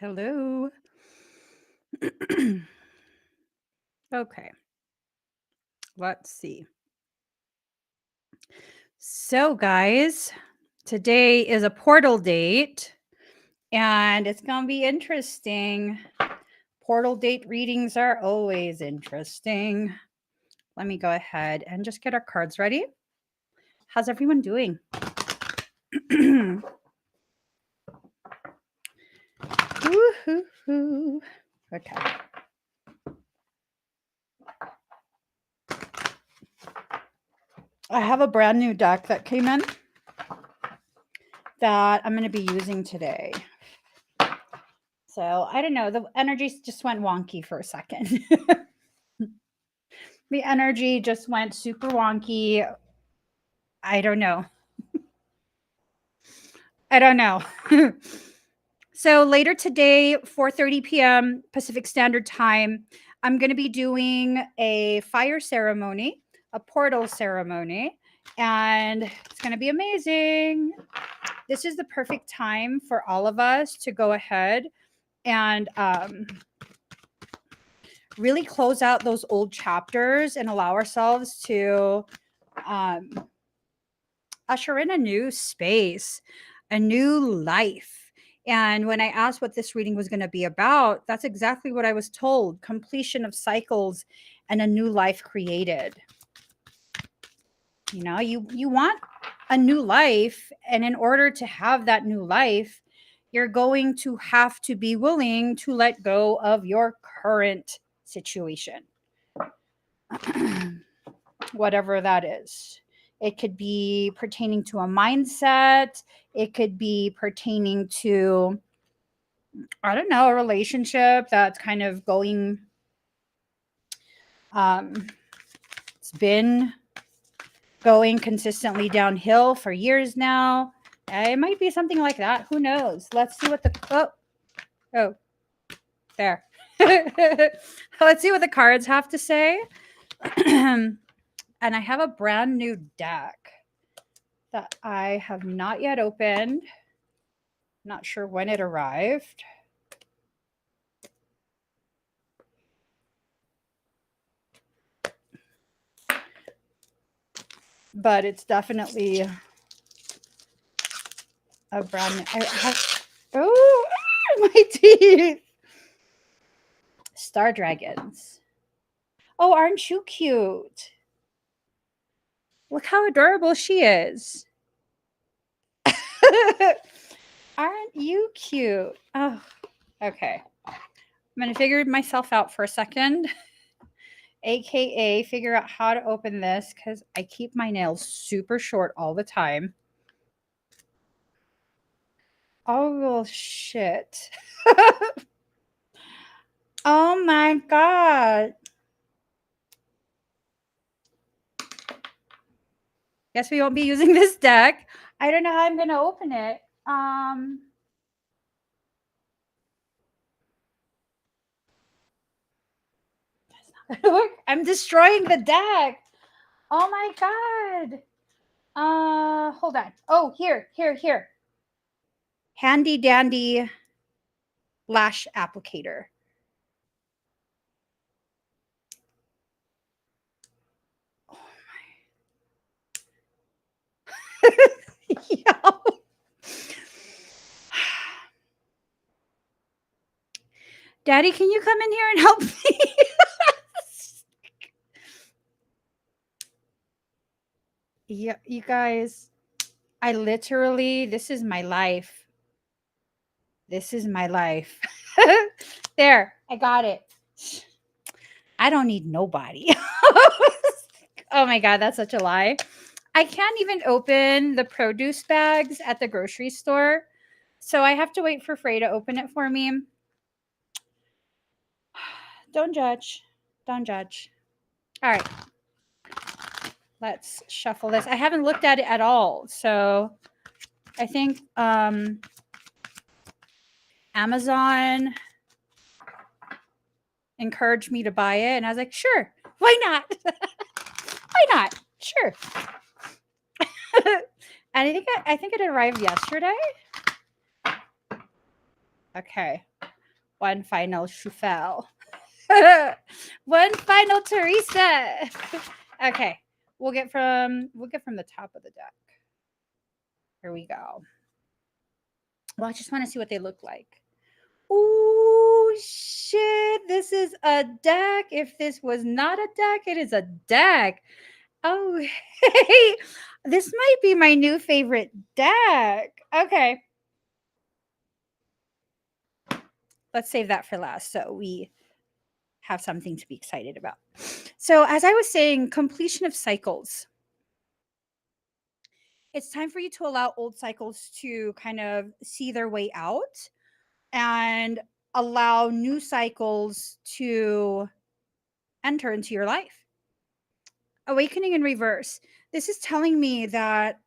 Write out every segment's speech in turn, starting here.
Hello. Okay, let's see. So, guys, today is a portal date and it's going to be interesting. Portal date readings are always interesting. Let me go ahead and just get our cards ready. How's everyone doing? Woo-hoo-hoo. Okay. I have a brand new deck that came in that I'm going to be using today. So I don't know. The energies just went wonky for a second. The energy just went super wonky. I don't know. I don't know. So later today, 4:30 p.m. Pacific Standard Time, I'm going to be doing a fire ceremony, a portal ceremony, and it's going to be amazing. This is the perfect time for all of us to go ahead and really close out those old chapters and allow ourselves to usher in a new space, a new life. And when I asked what this reading was going to be about, that's exactly what I was told: completion of cycles and a new life created. You know, you want a new life, and in order to have that new life, you're going to have to be willing to let go of your current situation. Whatever that is. It could be pertaining to a mindset. It could be pertaining to, I don't know, a relationship that's kind of going, it's been going consistently downhill for years now. It might be something like that. Who knows? Let's see what oh, there. Let's see what the cards have to say. And I have a brand new deck that I have not yet opened. Not sure when it arrived. But it's definitely a brand new. Oh, my teeth. Star dragons. Oh, aren't you cute? Look how adorable she is. Aren't you cute? Oh, okay. I'm going to figure myself out for a second. AKA figure out how to open this because I keep my nails super short all the time. Oh, shit. Oh my God. Guess we won't be using this deck. I don't know how I'm going to open it. That's not going to work. I'm destroying the deck. Oh my God. Hold on. Oh, here. Handy dandy lash applicator. Oh my. Yo. Daddy, can you come in here and help me? Yeah, you guys, I literally, this is my life. This is my life. There, I got it. I don't need nobody. Oh my God, that's such a lie. I can't even open the produce bags at the grocery store. So I have to wait for Frey to open it for me. Don't judge. Don't judge. All right. Let's shuffle this. I haven't looked at it at all. So I think Amazon encouraged me to buy it. And I was like, sure, why not? Why not? Sure. And I think it arrived yesterday. Okay. One final Shufel. One final Teresa. Okay. We'll get from the top of the deck. Here we go. Well, I just want to see what they look like. Oh shit. This is a deck. If this was not a deck, it is a deck. Oh, hey. This might be my new favorite deck. Okay. Let's save that for last so we have something to be excited about. So, as I was saying, completion of cycles. It's time for you to allow old cycles to kind of see their way out and allow new cycles to enter into your life. Awakening in reverse. This is telling me that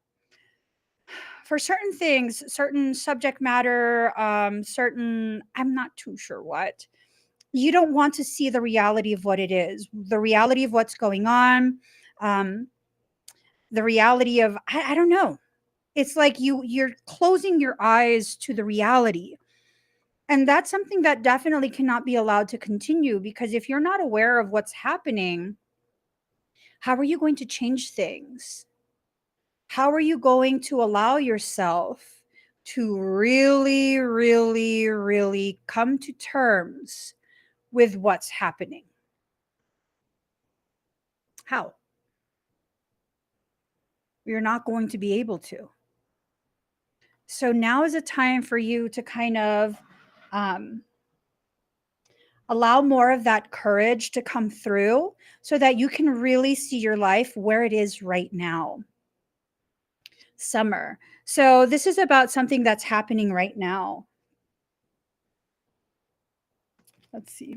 for certain things, certain subject matter, certain, I'm not too sure what, you don't want to see the reality of what it is, the reality of what's going on, um, the reality of, I don't know. It's like you're closing your eyes to the reality. And that's something that definitely cannot be allowed to continue, because if you're not aware of what's happening, how are you going to change things? How are you going to allow yourself to really, really, really come to terms with what's happening? How? You're not going to be able to. So now is a time for you to kind of um, allow more of that courage to come through so that you can really see your life where it is right now. Summer. So this is about something that's happening right now. Let's see.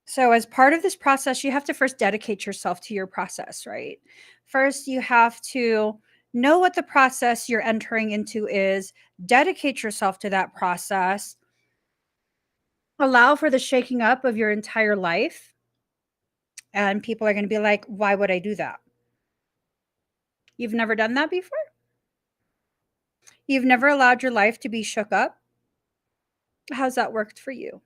So, as part of this process, you have to first dedicate yourself to your process, right? First, you have to know what the process you're entering into is, dedicate yourself to that process, allow for the shaking up of your entire life. And people are going to be like, why would I do that? You've never done that before? You've never allowed your life to be shook up? How's that worked for you?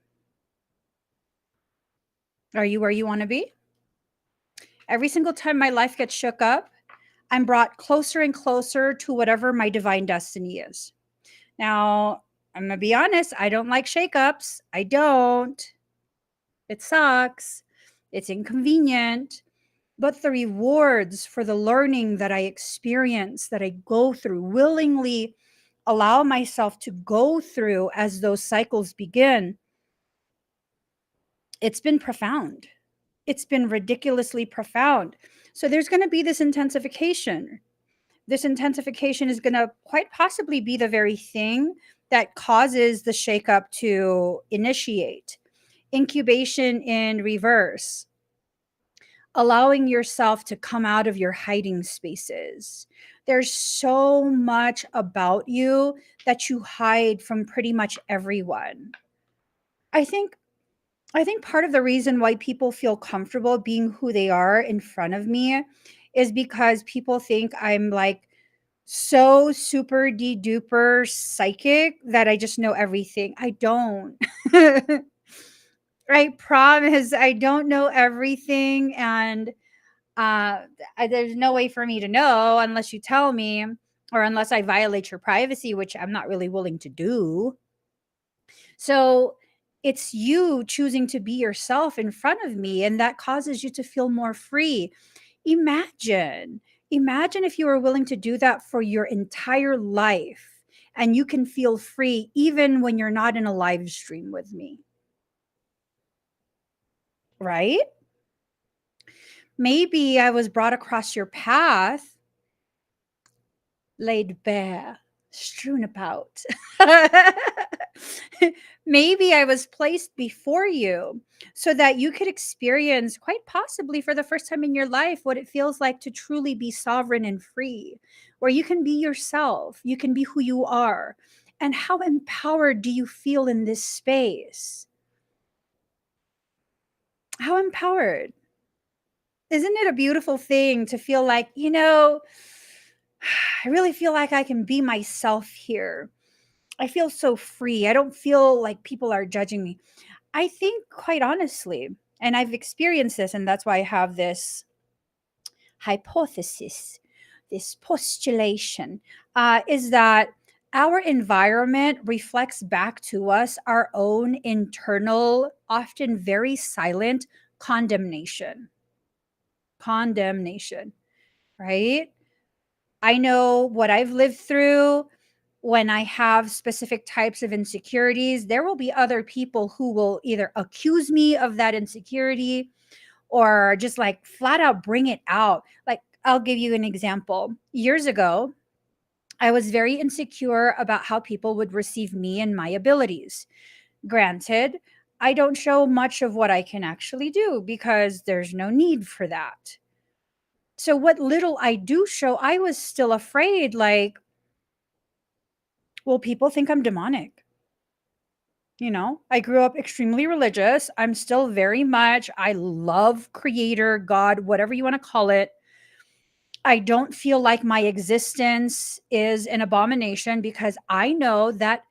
Are you where you want to be? Every single time my life gets shook up, I'm brought closer and closer to whatever my divine destiny is. Now, I'm going to be honest, I don't like shakeups. I don't. It sucks. It's inconvenient. But the rewards for the learning that I experience, that I go through, willingly allow myself to go through as those cycles begin, it's been profound. It's been ridiculously profound. So there's going to be this intensification. This intensification is going to quite possibly be the very thing that causes the shakeup to initiate. Incubation in reverse, allowing yourself to come out of your hiding spaces. There's so much about you that you hide from pretty much everyone. I think I think part of the reason why people feel comfortable being who they are in front of me is because people think I'm like so super de duper psychic that I just know everything. I don't. I promise I don't know everything. And there's no way for me to know unless you tell me, or unless I violate your privacy, which I'm not really willing to do. So it's you choosing to be yourself in front of me, and that causes you to feel more free. Imagine, imagine if you were willing to do that for your entire life, and you can feel free even when you're not in a live stream with me, right? Maybe I was brought across your path, laid bare, strewn about. Maybe I was placed before you so that you could experience, quite possibly for the first time in your life, what it feels like to truly be sovereign and free, where you can be yourself, you can be who you are. And how empowered do you feel in this space? How empowered? Isn't it a beautiful thing to feel like, I really feel like I can be myself here. I feel so free. I don't feel like people are judging me. I think, quite honestly, and I've experienced this, and that's why I have this hypothesis, this postulation, is that our environment reflects back to us our own internal, often very silent condemnation. Condemnation, right? I know what I've lived through. When I have specific types of insecurities, there will be other people who will either accuse me of that insecurity or just like flat out bring it out. Like, I'll give you an example. Years ago, I was very insecure about how people would receive me and my abilities. Granted, I don't show much of what I can actually do because there's no need for that. So, what little I do show, I was still afraid, like, well, people think I'm demonic. I grew up extremely religious. I'm still very much, I love creator, God, whatever you want to call it. I don't feel like my existence is an abomination because I know that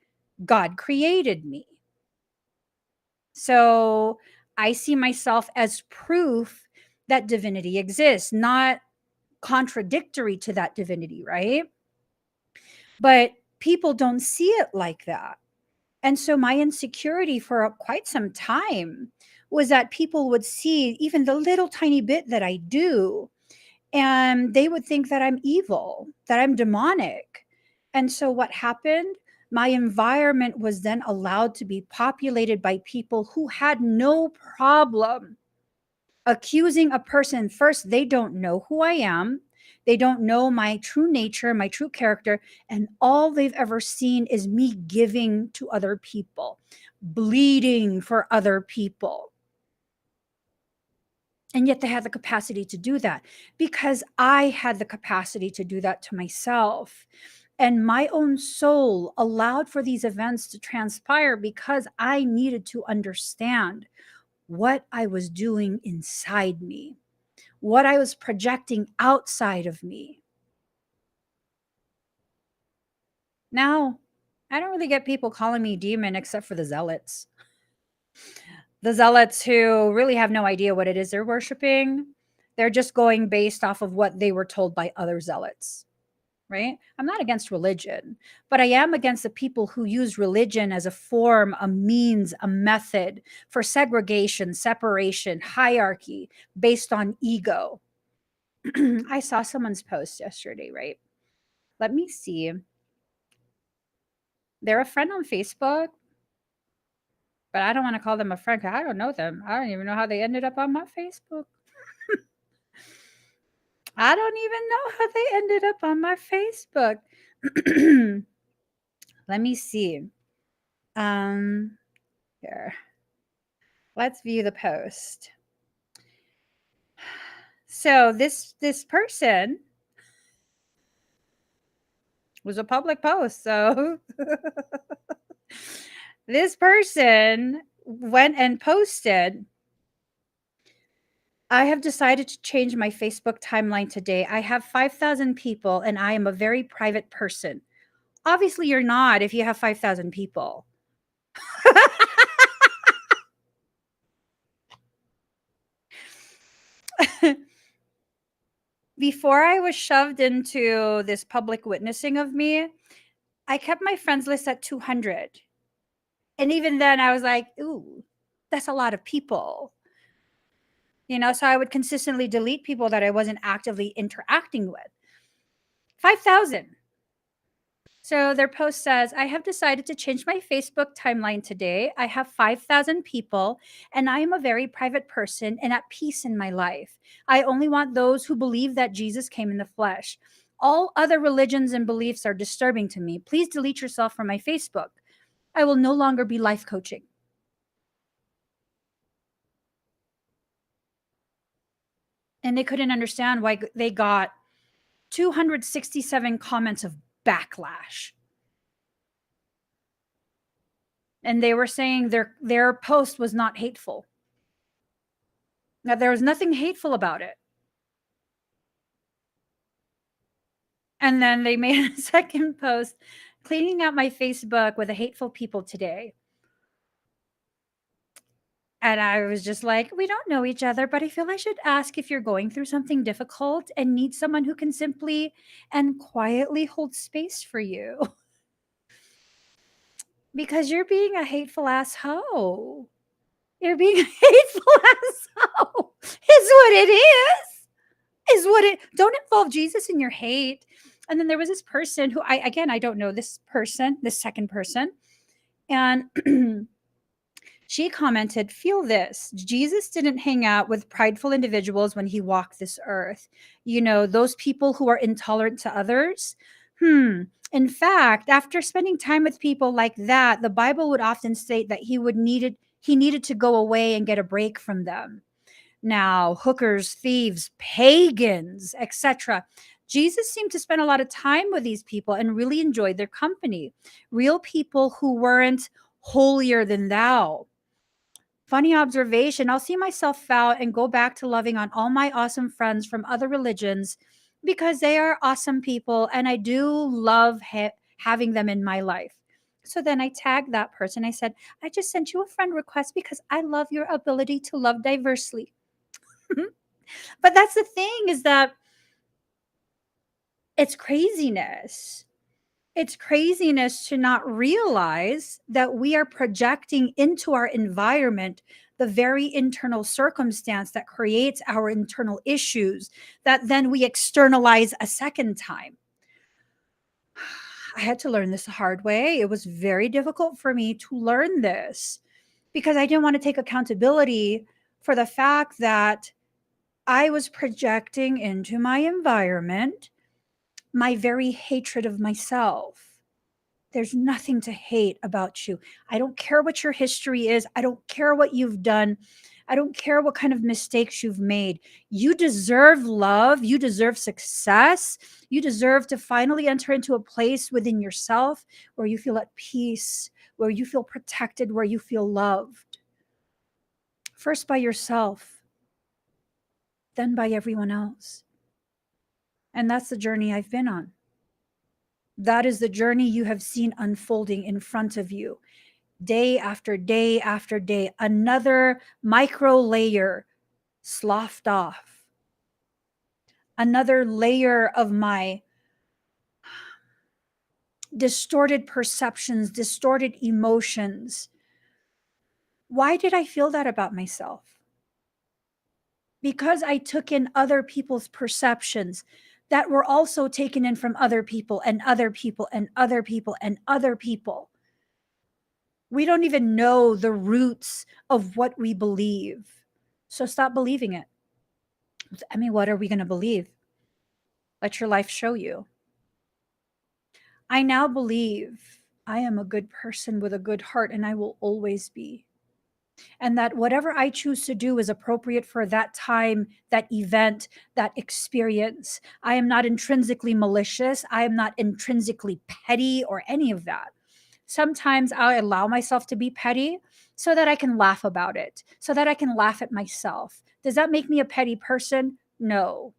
God created me. So I see myself as proof that divinity exists, not contradictory to that divinity, right? But people don't see it like that. And so my insecurity for quite some time was that people would see even the little tiny bit that I do, and they would think that I'm evil, that I'm demonic. And so what happened? My environment was then allowed to be populated by people who had no problem accusing a person. First, they don't know who I am. They don't know my true nature, my true character. And all they've ever seen is me giving to other people, bleeding for other people. And yet they had the capacity to do that because I had the capacity to do that to myself. And my own soul allowed for these events to transpire because I needed to understand what I was doing inside me, what I was projecting outside of me. Now, I don't really get people calling me demon except for the zealots. The zealots who really have no idea what it is they're worshiping. They're just going based off of what they were told by other zealots, right? I'm not against religion, but I am against the people who use religion as a form, a means, a method for segregation, separation, hierarchy based on ego. I saw someone's post yesterday, right? Let me see. They're a friend on Facebook, but I don't want to call them a friend because I don't know them. I don't even know how they ended up on my Facebook. I don't even know how they ended up on my Facebook. Let me see. Here. Let's view the post. So this person was a public post. So this person went and posted, I have decided to change my Facebook timeline today. I have 5,000 people and I am a very private person. Obviously, you're not if you have 5,000 people. Before I was shoved into this public witnessing of me, I kept my friends list at 200. And even then, I was like, ooh, that's a lot of people. So I would consistently delete people that I wasn't actively interacting with. 5,000. So their post says, I have decided to change my Facebook timeline today. I have 5,000 people and I am a very private person and at peace in my life. I only want those who believe that Jesus came in the flesh. All other religions and beliefs are disturbing to me. Please delete yourself from my Facebook. I will no longer be life coaching. And they couldn't understand why they got 267 comments of backlash. And they were saying their post was not hateful. Now, there was nothing hateful about it. And then they made a second post, cleaning out my Facebook with the hateful people today. And I was just like, we don't know each other, but I feel I should ask if you're going through something difficult and need someone who can simply and quietly hold space for you. Because you're being a hateful asshole. You're being a hateful asshole. Is what it is. Is what it don't involve Jesus in your hate. And then there was this person who I don't know this person, this second person. And she commented, feel this. Jesus didn't hang out with prideful individuals when he walked this earth. You know, those people who are intolerant to others. In fact, after spending time with people like that, the Bible would often state that he needed to go away and get a break from them. Now, hookers, thieves, pagans, etc. Jesus seemed to spend a lot of time with these people and really enjoyed their company. Real people who weren't holier than thou. Funny observation. I'll see myself out and go back to loving on all my awesome friends from other religions because they are awesome people and I do love having them in my life. So then I tagged that person. I said, I just sent you a friend request because I love your ability to love diversely. But that's the thing is that it's craziness. It's craziness to not realize that we are projecting into our environment the very internal circumstance that creates our internal issues that then we externalize a second time. I had to learn this the hard way. It was very difficult for me to learn this because I didn't want to take accountability for the fact that I was projecting into my environment my very hatred of myself. There's nothing to hate about you. I don't care what your history is. I don't care what you've done. I don't care what kind of mistakes you've made. You deserve love. You deserve success. You deserve to finally enter into a place within yourself where you feel at peace, where you feel protected, where you feel loved. First by yourself, then by everyone else. And that's the journey I've been on. That is the journey you have seen unfolding in front of you. Day after day after day, another micro layer sloughed off. Another layer of my distorted perceptions, distorted emotions. Why did I feel that about myself? Because I took in other people's perceptions that were also taken in from other people and other people and other people and other people. We don't even know the roots of what we believe. So stop believing it. I mean, what are we going to believe? Let your life show you. I now believe I am a good person with a good heart, and I will always be. And that whatever I choose to do is appropriate for that time, that event, that experience. I am not intrinsically malicious. I am not intrinsically petty or any of that. Sometimes I allow myself to be petty so that I can laugh about it, so that I can laugh at myself. Does that make me a petty person? No.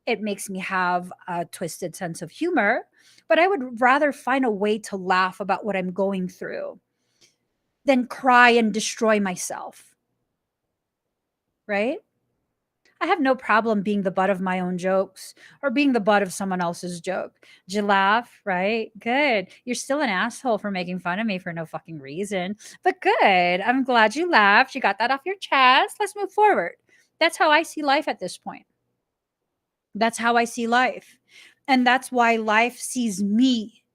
It makes me have a twisted sense of humor, but I would rather find a way to laugh about what I'm going through than cry and destroy myself. Right? I have no problem being the butt of my own jokes or being the butt of someone else's joke. Did you laugh? Right? Good. You're still an asshole for making fun of me for no fucking reason, but good. I'm glad you laughed. You got that off your chest. Let's move forward. That's how I see life at this point. That's how I see life. And that's why life sees me,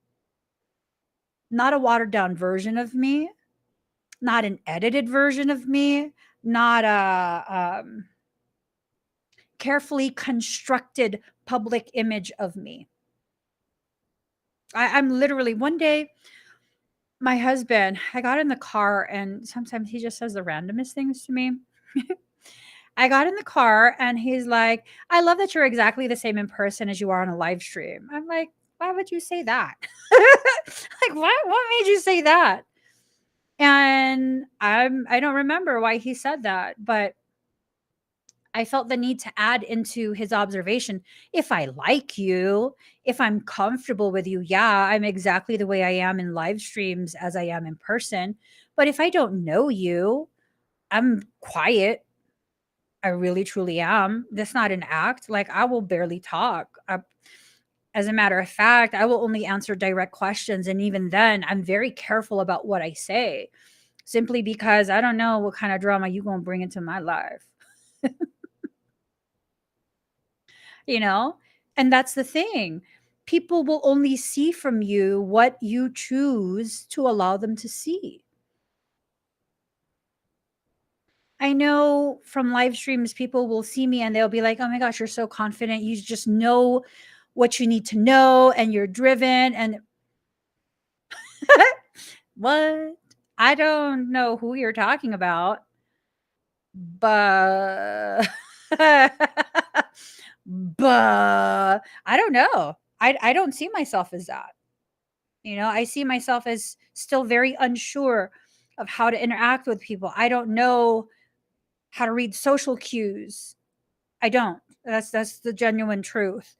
not a watered down version of me, not an edited version of me, not a carefully constructed public image of me. I'm literally one day, my husband, I got in the car and sometimes he just says the randomest things to me. I got in the car and he's like, I love that you're exactly the same in person as you are on a live stream. I'm like, why would you say that? Like, what made you say that? And I don't remember why he said that, but I felt the need to add into his observation. If I like you, if I'm comfortable with you, yeah, I'm exactly the way I am in live streams as I am in person. But if I don't know you, I'm quiet. I really truly am. That's not an act. Like, I will barely talk. As a matter of fact, I will only answer direct questions. And even then, I'm very careful about what I say, simply because I don't know what kind of drama you going to bring into my life, you know? And that's the thing. People will only see from you what you choose to allow them to see. I know from live streams, people will see me and they'll be like, oh my gosh, you're so confident. You just know what you need to know and you're driven. And what? I don't know who you're talking about, but but I don't know. I don't see myself as that. You know, I see myself as still very unsure of how to interact with people. I don't know how to read social cues. I don't. That's the genuine truth.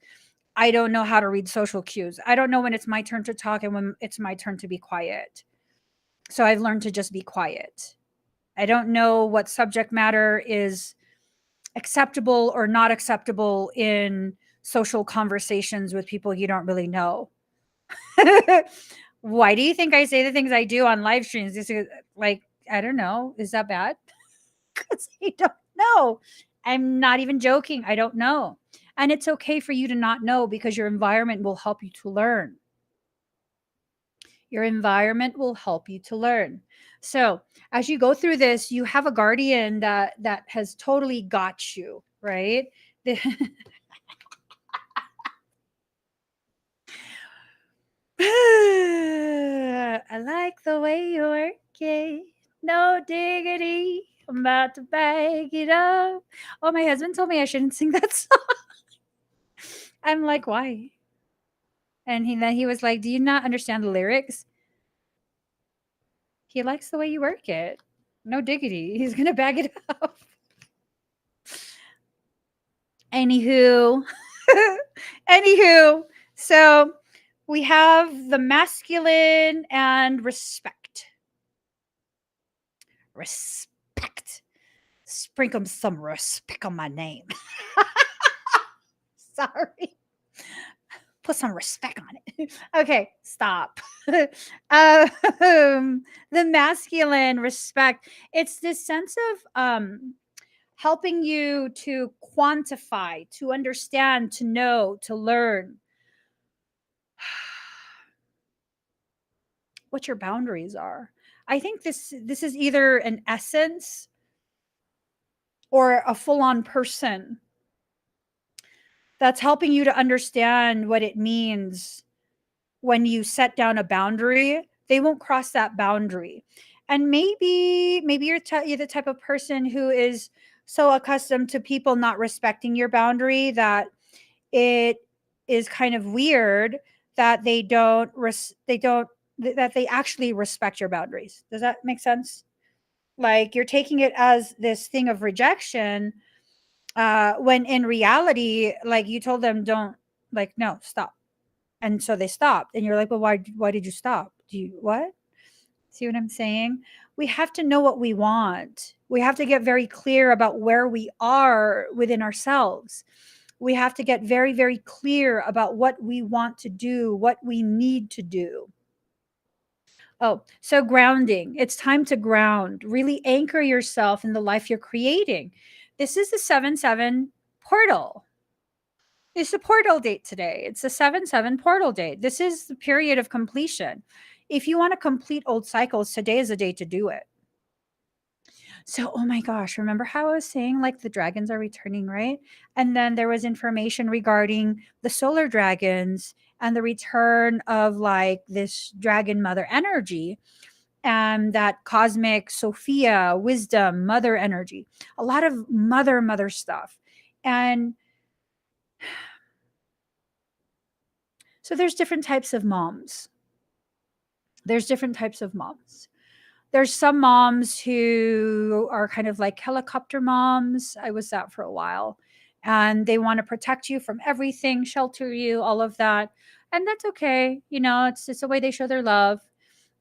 I don't know how to read social cues. I don't know when it's my turn to talk and when it's my turn to be quiet. So I've learned to just be quiet. I don't know what subject matter is acceptable or not acceptable in social conversations with people you don't really know. Why do you think I say the things I do on live streams? Like, I don't know. Is that bad? Because I don't know. I'm not even joking. I don't know. And it's okay for you to not know because your environment will help you to learn. Your environment will help you to learn. So, as you go through this, you have a guardian that has totally got you, right? The- I like the way you work it. No diggity. I'm about to bag it up. Oh, my husband told me I shouldn't sing that song. I'm like, why? And then he was like, do you not understand the lyrics? He likes the way you work it. No diggity. He's gonna bag it up. Anywho, anywho, so we have the masculine and respect. Respect. Sprinkle some respect on my name. Sorry. Put some respect on it. Okay, stop. The masculine respect. It's this sense of helping you to quantify, to understand, to know, to learn what your boundaries are. I think this is either an essence or a full-on person that's helping you to understand what it means when you set down a boundary. They won't cross that boundary. And maybe you're the type of person who is so accustomed to people not respecting your boundary that it is kind of weird that they don't that they actually respect your boundaries. Does that make sense? Like, you're taking it as this thing of rejection, when in reality, like, you told them don't, like, no, stop. And so they stopped. And you're like, well, why did you stop? Do you what? See what I'm saying? We have to know what we want. We have to get very clear about where we are within ourselves. We have to get very, very clear about what we want to do, what we need to do. Oh, so grounding. It's time to ground. Really anchor yourself in the life you're creating. This is the 7-7 portal. It's a portal date today. It's a 7-7 portal date. This is the period of completion. If you want to complete old cycles, today is a day to do it. So, oh my gosh, remember how I was saying like the dragons are returning, right? And then there was information regarding the solar dragons and the return of like this dragon mother energy and that cosmic Sophia wisdom mother energy. A lot of mother stuff. And so there's different types of moms. There's different types of moms. There's some moms who are kind of like helicopter moms. I was that for a while. And they want to protect you from everything, shelter you, all of that. And that's okay. You know, it's a way they show their love.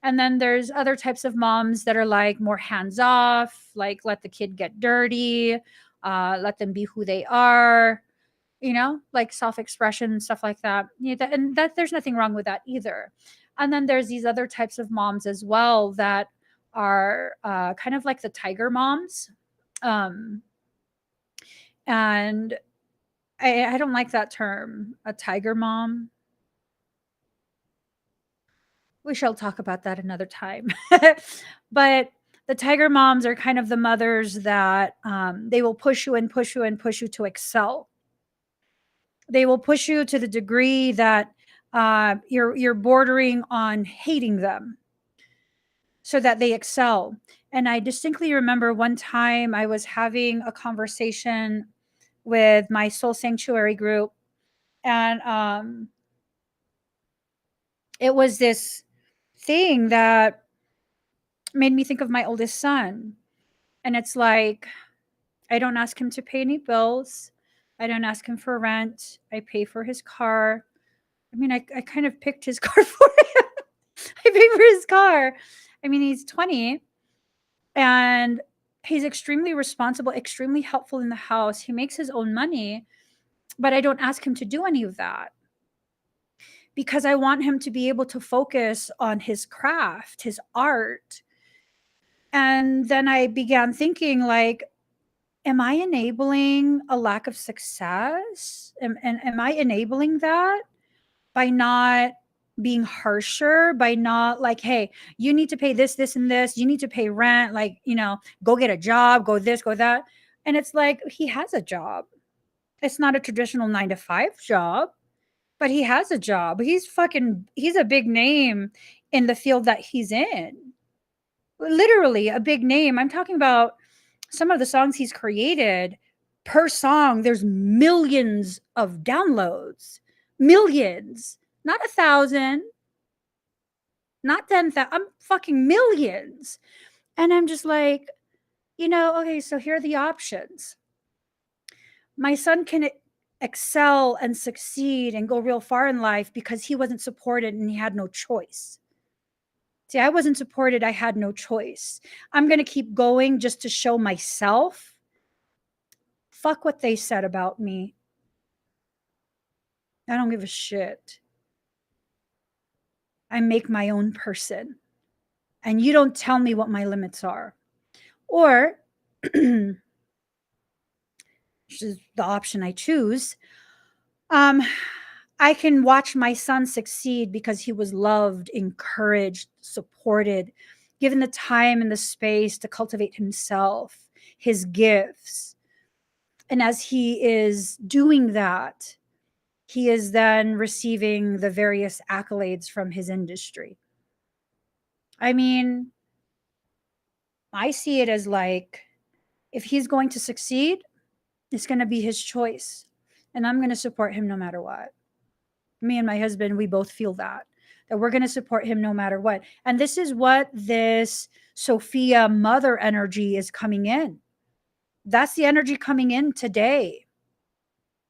And then there's other types of moms that are like more hands off, like let the kid get dirty, let them be who they are, you know, like self expression and stuff like that. Yeah, and that there's nothing wrong with that either. And then there's these other types of moms as well that are kind of like the tiger moms. Um, and I don't like that term, a tiger mom. We shall talk about that another time. But the tiger moms are kind of the mothers that they will push you and push you and push you to excel. They will push you to the degree that you're bordering on hating them so that they excel. And I distinctly remember one time I was having a conversation with my soul sanctuary group, and it was this thing that made me think of my oldest son. And it's like, I don't ask him to pay any bills. I don't ask him for rent. I pay for his car. I mean, I kind of picked his car for him. I pay for his car. I mean, he's 20 and he's extremely responsible, extremely helpful in the house. He makes his own money, but I don't ask him to do any of that because I want him to be able to focus on his craft, his art. And then I began thinking, like, am I enabling a lack of success? Am I enabling that by not being harsher, by not like, hey, you need to pay this, this, and this, you need to pay rent, like, you know, go get a job, go this, go that. And it's like, he has a job. It's not a traditional 9 to 5 job, but he has a job. He's a big name in the field that he's in. Literally a big name. I'm talking about some of the songs he's created. Per song, there's millions of downloads. Millions. Not 1,000, not 10,000. I'm fucking millions. And I'm just like, you know, okay, so here are the options. My son can excel and succeed and go real far in life because he wasn't supported and he had no choice. See, I wasn't supported. I had no choice. I'm going to keep going just to show myself. Fuck what they said about me. I don't give a shit. I make my own person. And you don't tell me what my limits are. Or, which is the option I choose, I can watch my son succeed because he was loved, encouraged, supported, given the time and the space to cultivate himself, his gifts. And as he is doing that, he is then receiving the various accolades from his industry. I mean, I see it as like, if he's going to succeed, it's going to be his choice. And I'm going to support him no matter what. Me and my husband, we both feel that we're going to support him no matter what. And this is what this Sophia mother energy is coming in. That's the energy coming in today.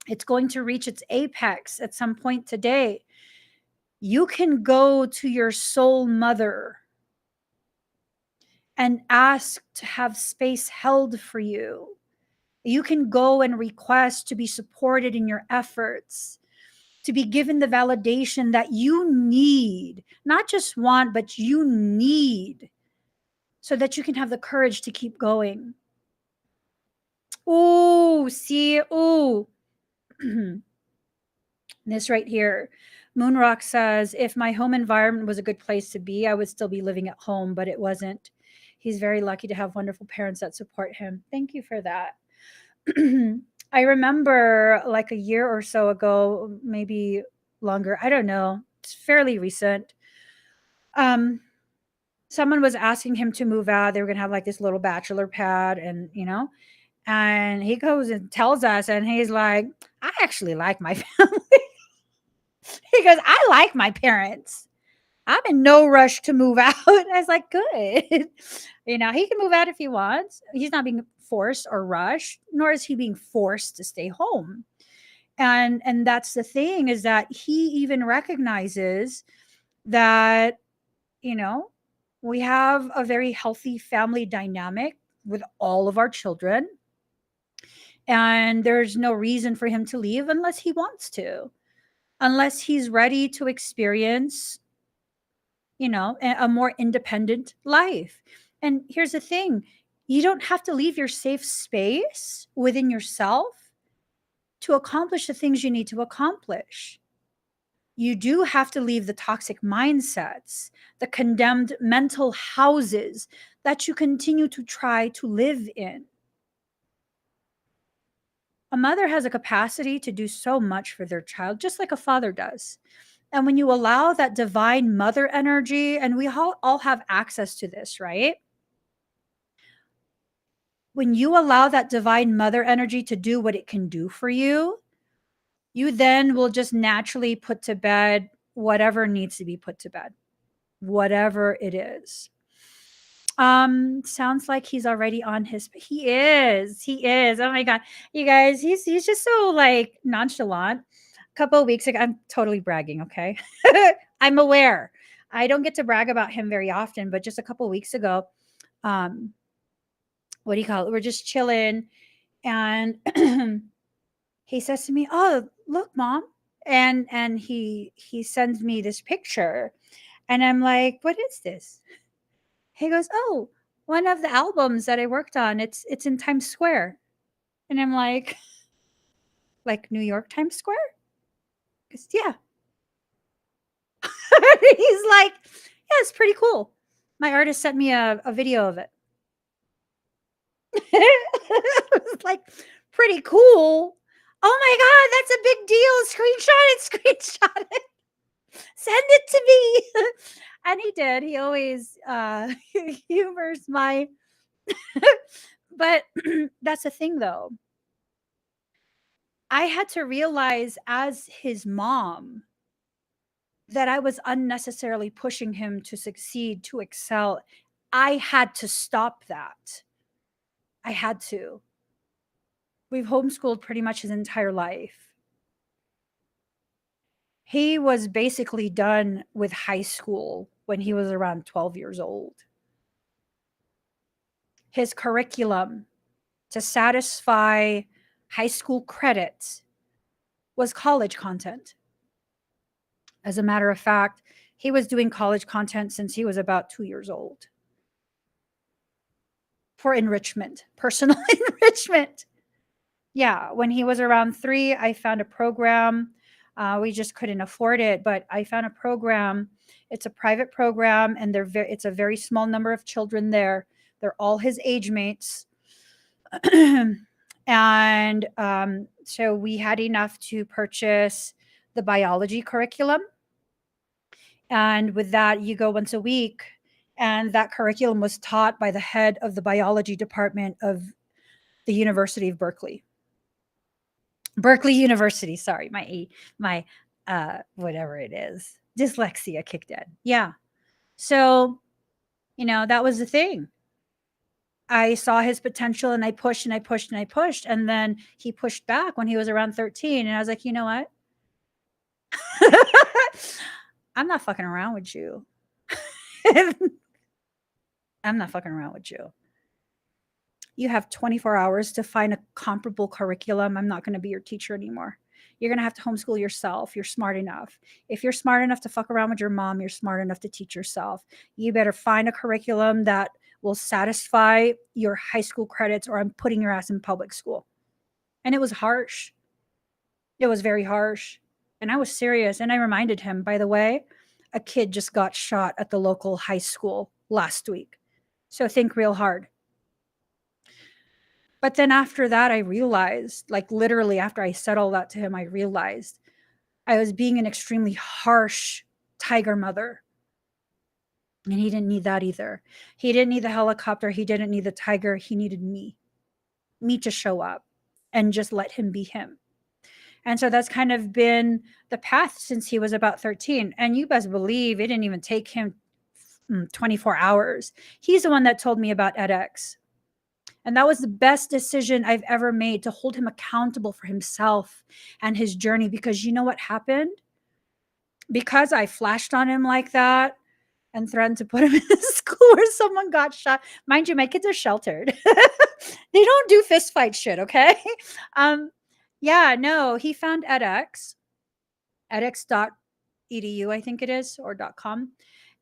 It's going to reach its apex at some point today. You can go to your soul mother and ask to have space held for you. You can go and request to be supported in your efforts, to be given the validation that you need, not just want, but you need, so that you can have the courage to keep going. Oh, see, oh, this right here. Moonrock says, if my home environment was a good place to be, I would still be living at home, but it wasn't. He's very lucky to have wonderful parents that support him. Thank you for that. I remember like a year or so ago, maybe longer, I don't know, it's fairly recent. Someone was asking him to move out. They were going to have like this little bachelor pad, and you know, and he goes and tells us, and he's like, I actually like my family. He goes, I like my parents. I'm in no rush to move out. I was like, good. He can move out if he wants. He's not being forced or rushed, nor is he being forced to stay home. And that's the thing, is that he even recognizes that, you know, we have a very healthy family dynamic with all of our children. And there's no reason for him to leave unless he wants to, unless he's ready to experience, a more independent life. And here's the thing, you don't have to leave your safe space within yourself to accomplish the things you need to accomplish. You do have to leave the toxic mindsets, the condemned mental houses that you continue to try to live in. A mother has a capacity to do so much for their child, just like a father does. And when you allow that divine mother energy, and we all have access to this, right? When you allow that divine mother energy to do what it can do for you, you then will just naturally put to bed whatever needs to be put to bed, whatever it is. Sounds like he's already on his. He is. He is. Oh my god, you guys, he's just so like nonchalant. A couple of weeks ago, I'm totally bragging. Okay, I'm aware. I don't get to brag about him very often, but just a couple of weeks ago, um, what do you call it? We're just chilling, and he says to me, "Oh, look, mom," and he sends me this picture, and I'm like, "What is this?" He goes, "Oh, one of the albums that I worked on. It's in Times Square." And I'm like New York Times Square? He goes, "Yeah." He's like, "Yeah, it's pretty cool." My artist sent me a video of it. I was like, "Pretty cool." Oh my god, that's a big deal. Screenshot it, screenshot it. Send it to me. And he did. He always humors my but that's the thing though. I had to realize as his mom that I was unnecessarily pushing him to succeed, to excel. I had to stop that. I had to. We've homeschooled pretty much his entire life. He was basically done with high school when he was around 12 years old. His curriculum to satisfy high school credits was college content. As a matter of fact, he was doing college content since he was about 2 years old for enrichment, personal enrichment. Yeah, when he was around 3, I found a program. We just couldn't afford it, but I found a program. It's a private program, and it's a very small number of children there. They're all his age mates. And so we had enough to purchase the biology curriculum. And with that, you go once a week. And that curriculum was taught by the head of the biology department of the University of Berkeley. Berkeley University, sorry, my whatever it is. Dyslexia kicked in. Yeah. So, that was the thing. I saw his potential and I pushed and I pushed and I pushed. And then he pushed back when he was around 13. And I was like, you know what? I'm not fucking around with you. I'm not fucking around with you. You have 24 hours to find a comparable curriculum. I'm not going to be your teacher anymore. You're going to have to homeschool yourself. You're smart enough. If you're smart enough to fuck around with your mom, you're smart enough to teach yourself. You better find a curriculum that will satisfy your high school credits, or I'm putting your ass in public school. And it was harsh. It was very harsh. And I was serious. And I reminded him, by the way, a kid just got shot at the local high school last week. So think real hard. But then after that, I realized, like literally after I said all that to him, I realized I was being an extremely harsh tiger mother. And he didn't need that either. He didn't need the helicopter. He didn't need the tiger. He needed me to show up and just let him be him. And so that's kind of been the path since he was about 13. And you best believe it didn't even take him 24 hours. He's the one that told me about edX. And that was the best decision I've ever made, to hold him accountable for himself and his journey. Because you know what happened? Because I flashed on him like that and threatened to put him in a school where someone got shot. Mind you, my kids are sheltered. They don't do fist fight shit, okay? Yeah, no, he found edX, edX.edu, I think it is, or .com.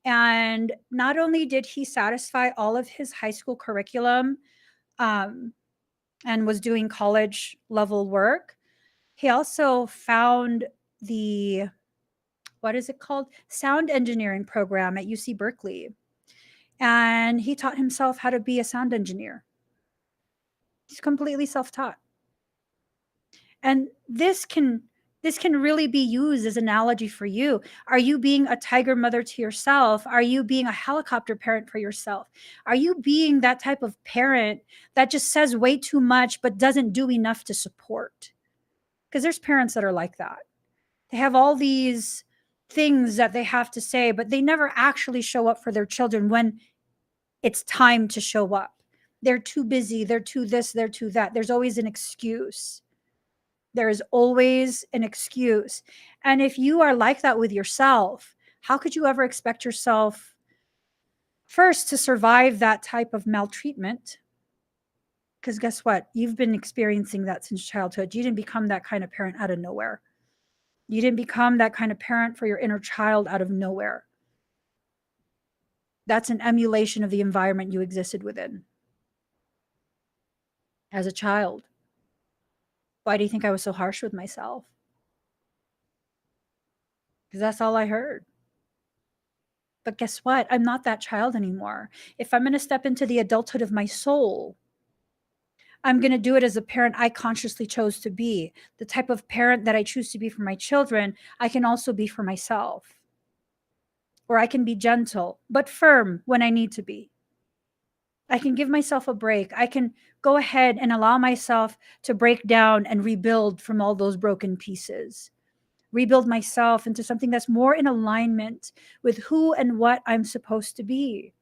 And not only did he satisfy all of his high school curriculum, and was doing college level work, he also found the, what is it called? Sound engineering program at UC Berkeley. And he taught himself how to be a sound engineer. He's completely self-taught. And this can really be used as an analogy for you. Are you being a tiger mother to yourself? Are you being a helicopter parent for yourself? Are you being that type of parent that just says way too much but doesn't do enough to support? Because there's parents that are like that. They have all these things that they have to say, but they never actually show up for their children when it's time to show up. They're too busy. They're too this, they're too that. There's always an excuse. There is always an excuse. And if you are like that with yourself, how could you ever expect yourself, first, to survive that type of maltreatment? Because guess what? You've been experiencing that since childhood. You didn't become that kind of parent out of nowhere. You didn't become that kind of parent for your inner child out of nowhere. That's an emulation of the environment you existed within as a child. Why do you think I was so harsh with myself? Because that's all I heard. But guess what? I'm not that child anymore. If I'm going to step into the adulthood of my soul, I'm going to do it as a parent I consciously chose to be. The type of parent that I choose to be for my children, I can also be for myself. Or I can be gentle, but firm when I need to be. I can give myself a break. I can go ahead and allow myself to break down and rebuild from all those broken pieces. Rebuild myself into something that's more in alignment with who and what I'm supposed to be.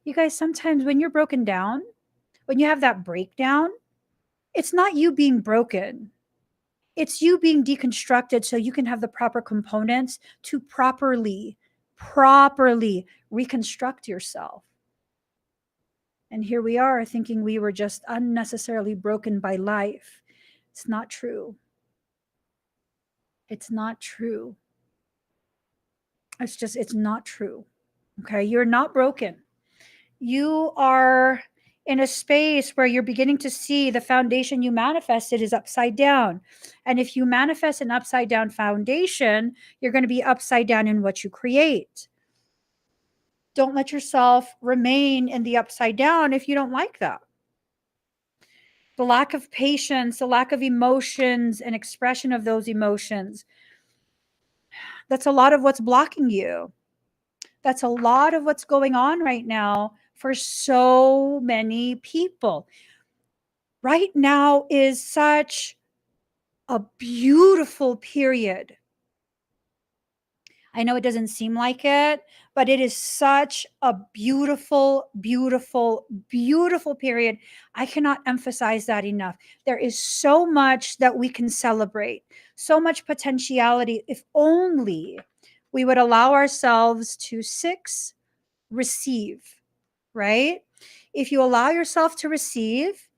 You guys, sometimes when you're broken down, when you have that breakdown, it's not you being broken. It's you being deconstructed so you can have the proper components to properly reconstruct yourself. And here we are thinking we were just unnecessarily broken by life. It's not true. It's not true. It's not true. Okay. You're not broken. You are in a space where you're beginning to see the foundation you manifested is upside down. And if you manifest an upside down foundation, you're going to be upside down in what you create. Don't let yourself remain in the upside down if you don't like that. The lack of patience, the lack of emotions and expression of those emotions, that's a lot of what's blocking you. That's a lot of what's going on right now for so many people. Right now is such a beautiful period. I know it doesn't seem like it, but it is such a beautiful, beautiful, beautiful period. I cannot emphasize that enough. There is so much that we can celebrate, so much potentiality, if only we would allow ourselves to receive, right? If you allow yourself to receive,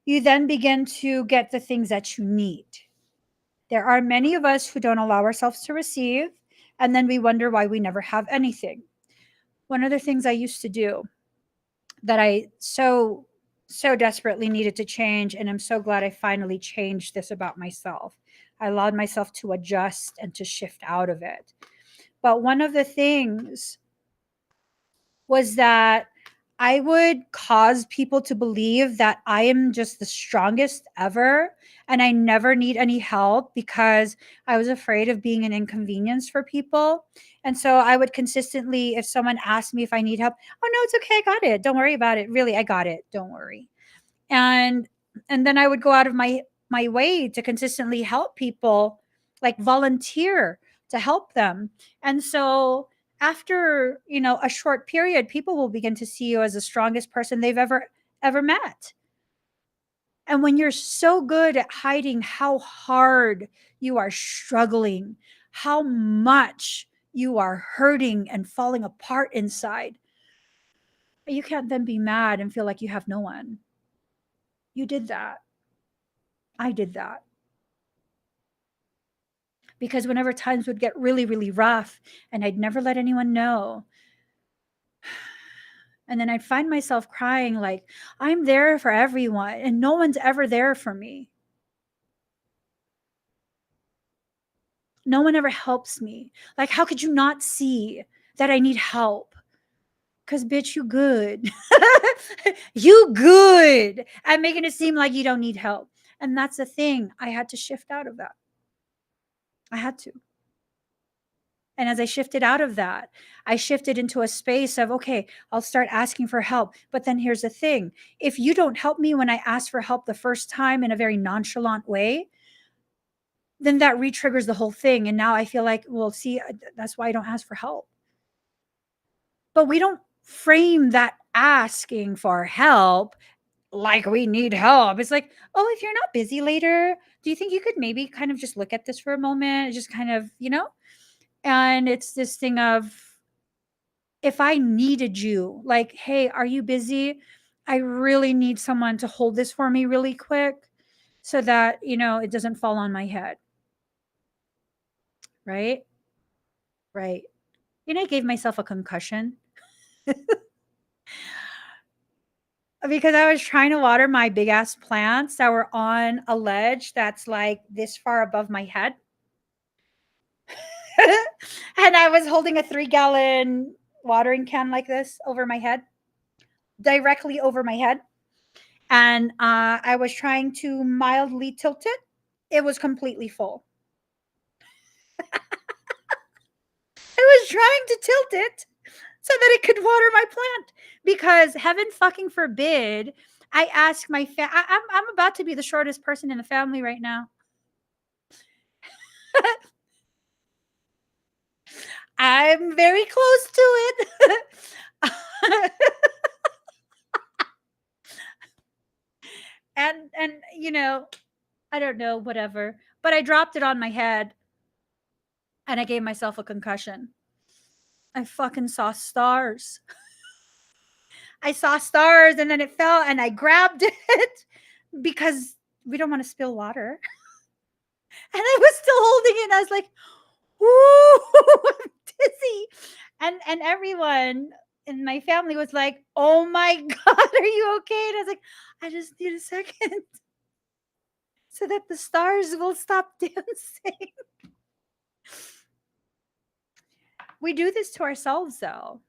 you then begin to get the things that you need. There are many of us who don't allow ourselves to receive, and then we wonder why we never have anything. One of the things I used to do that I so desperately needed to change, and I'm so glad I finally changed this about myself. I allowed myself to adjust and to shift out of it. But one of the things was that I would cause people to believe that I am just the strongest ever and I never need any help because I was afraid of being an inconvenience for people. And so I would consistently, if someone asked me if I need help, oh no, it's okay, I got it. Don't worry about it. Really, I got it. Don't worry. And then I would go out of my my way to consistently help people, like volunteer to help them. And so after, a short period, people will begin to see you as the strongest person they've ever met. And when you're so good at hiding how hard you are struggling, how much you are hurting and falling apart inside, you can't then be mad and feel like you have no one. You did that. I did that. Because whenever times would get really, really rough and I'd never let anyone know, and then I'd find myself crying like, I'm there for everyone and no one's ever there for me. No one ever helps me. Like, how could you not see that I need help? Because, bitch, you good. You good at making it seem like you don't need help. And that's the thing. I had to shift out of that. I had to. And as I shifted out of that, I shifted into a space of, okay, I'll start asking for help. But then here's the thing, if you don't help me when I ask for help the first time in a very nonchalant way, then that re triggers the whole thing. And now I feel like, well, see, that's why I don't ask for help. But we don't frame that asking for help like we need help. It's like, oh, if you're not busy later, do you think you could maybe kind of just look at this for a moment? Just kind of, And it's this thing of, if I needed you, like, hey, are you busy? I really need someone to hold this for me really quick so that, it doesn't fall on my head. Right? Right. I gave myself a concussion because I was trying to water my big ass plants that were on a ledge that's like this far above my head. And I was holding a 3-gallon watering can like this over my head, directly over my head. And I was trying to mildly tilt it. It was completely full. I was trying to tilt it so that it could water my plant, because heaven fucking forbid I ask my I'm about to be the shortest person in the family right now. I'm very close to it. and I don't know, whatever. But I dropped it on my head and I gave myself a concussion. I fucking saw stars. I saw stars and then it fell and I grabbed it because we don't want to spill water. And I was still holding it and I was like, "Ooh, I'm dizzy." And everyone in my family was like, "Oh my God, are you okay?" And I was like, "I just need a second so that the stars will stop dancing." We do this to ourselves, though.